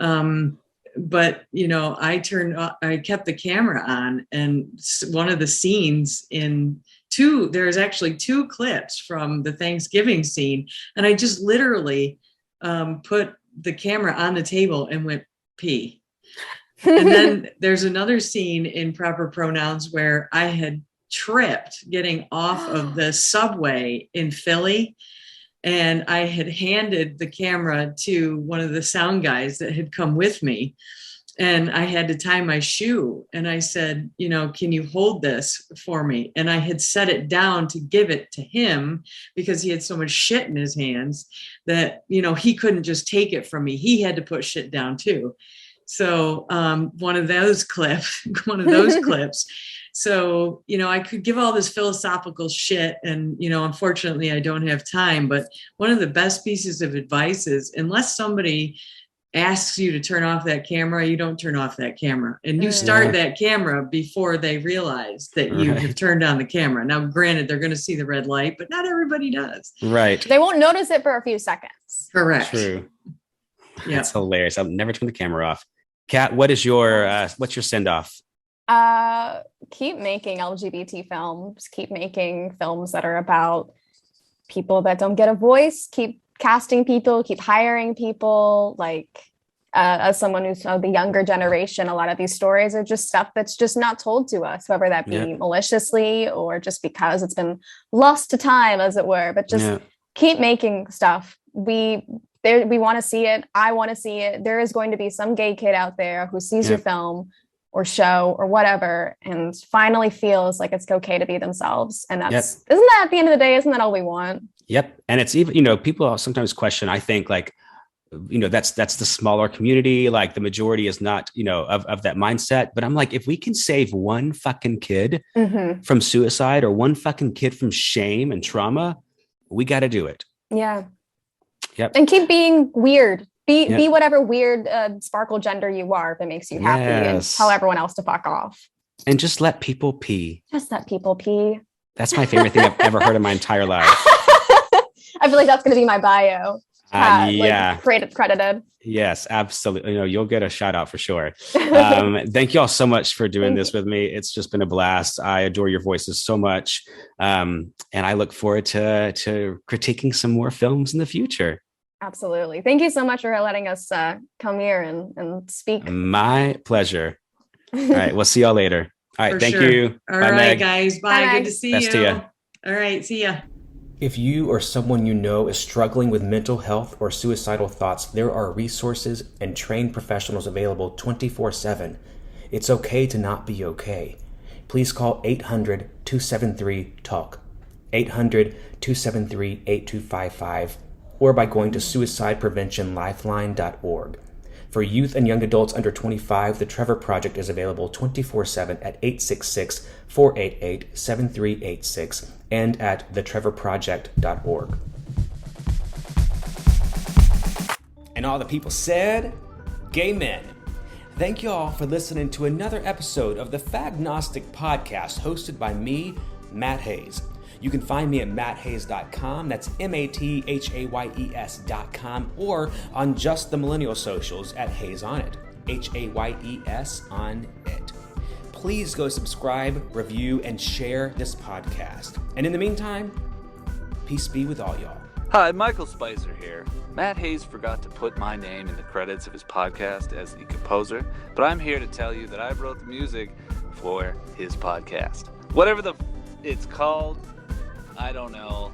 But I kept the camera on, and one of the scenes there's actually 2 clips from the Thanksgiving scene, and I just literally put the camera on the table and went pee. And then there's another scene in Proper Pronouns where I had tripped getting off of the subway in Philly, and I had handed the camera to one of the sound guys that had come with me, and I had to tie my shoe, and I said, can you hold this for me? And I had set it down to give it to him because he had so much shit in his hands that he couldn't just take it from me. He had to put shit down too. So one of those clips. So, I could give all this philosophical shit and, unfortunately I don't have time, but one of the best pieces of advice is, unless somebody asks you to turn off that camera, you don't turn off that camera, and you start that camera before they realize that you have turned on the camera. Now, granted, they're going to see the red light, but not everybody does. Right. They won't notice it for a few seconds. Correct. True. Yeah. That's hilarious. I'll never turn the camera off. Kat, what's your send off? Keep making LGBT films. Keep making films that are about people that don't get a voice. Keep casting people. Keep hiring people. Like, as someone who's of the younger generation, a lot of these stories are just stuff that's just not told to us, whether that be maliciously or just because it's been lost to time, as it were. But just keep making stuff. We want to see it. I want to see it. There is going to be some gay kid out there who sees your film or show or whatever and finally feels like it's okay to be themselves. And that's, isn't that at the end of the day, isn't that all we want? Yep. And it's even, people sometimes question, I think, like, that's the smaller community. Like, the majority is not, of that mindset. But I'm like, if we can save one fucking kid from suicide or one fucking kid from shame and trauma, we got to do it. Yeah. Yep. And keep being weird. Be whatever weird sparkle gender you are if it makes you happy, and tell everyone else to fuck off. And just let people pee. Just let people pee. That's my favorite thing I've ever heard in my entire life. I feel like that's going to be my bio. Credited. Yes, absolutely. You'll get a shout out for sure. Thank you all so much for doing this with me. It's just been a blast. I adore your voices so much. And I look forward to critiquing some more films in the future. Absolutely. Thank you so much for letting us come here and speak. My pleasure. All right. We'll see y'all later. All right. Thank you. All right, Meg. Guys. Bye. Bye. Good to see Best you. To you. All right. See ya. If you or someone you know is struggling with mental health or suicidal thoughts, there are resources and trained professionals available 24/7. It's okay to not be okay. Please call 800-273-TALK, 800-273-8255, or by going to suicidepreventionlifeline.org. For youth and young adults under 25, the Trevor Project is available 24/7 at 866-488-7386 and at thetrevorproject.org. And all the people said, gay men. Thank you all for listening to another episode of the Fagnostic Podcast, hosted by me, Matt Hayes. You can find me at matthayes.com. That's MATHAYES.com, or on Just the Millennial socials at Hayes on It. HAYES on it. Please go subscribe, review, and share this podcast. And in the meantime, peace be with all y'all. Hi, Michael Spicer here. Matt Hayes forgot to put my name in the credits of his podcast as the composer, but I'm here to tell you that I wrote the music for his podcast. Whatever it's called, I don't know.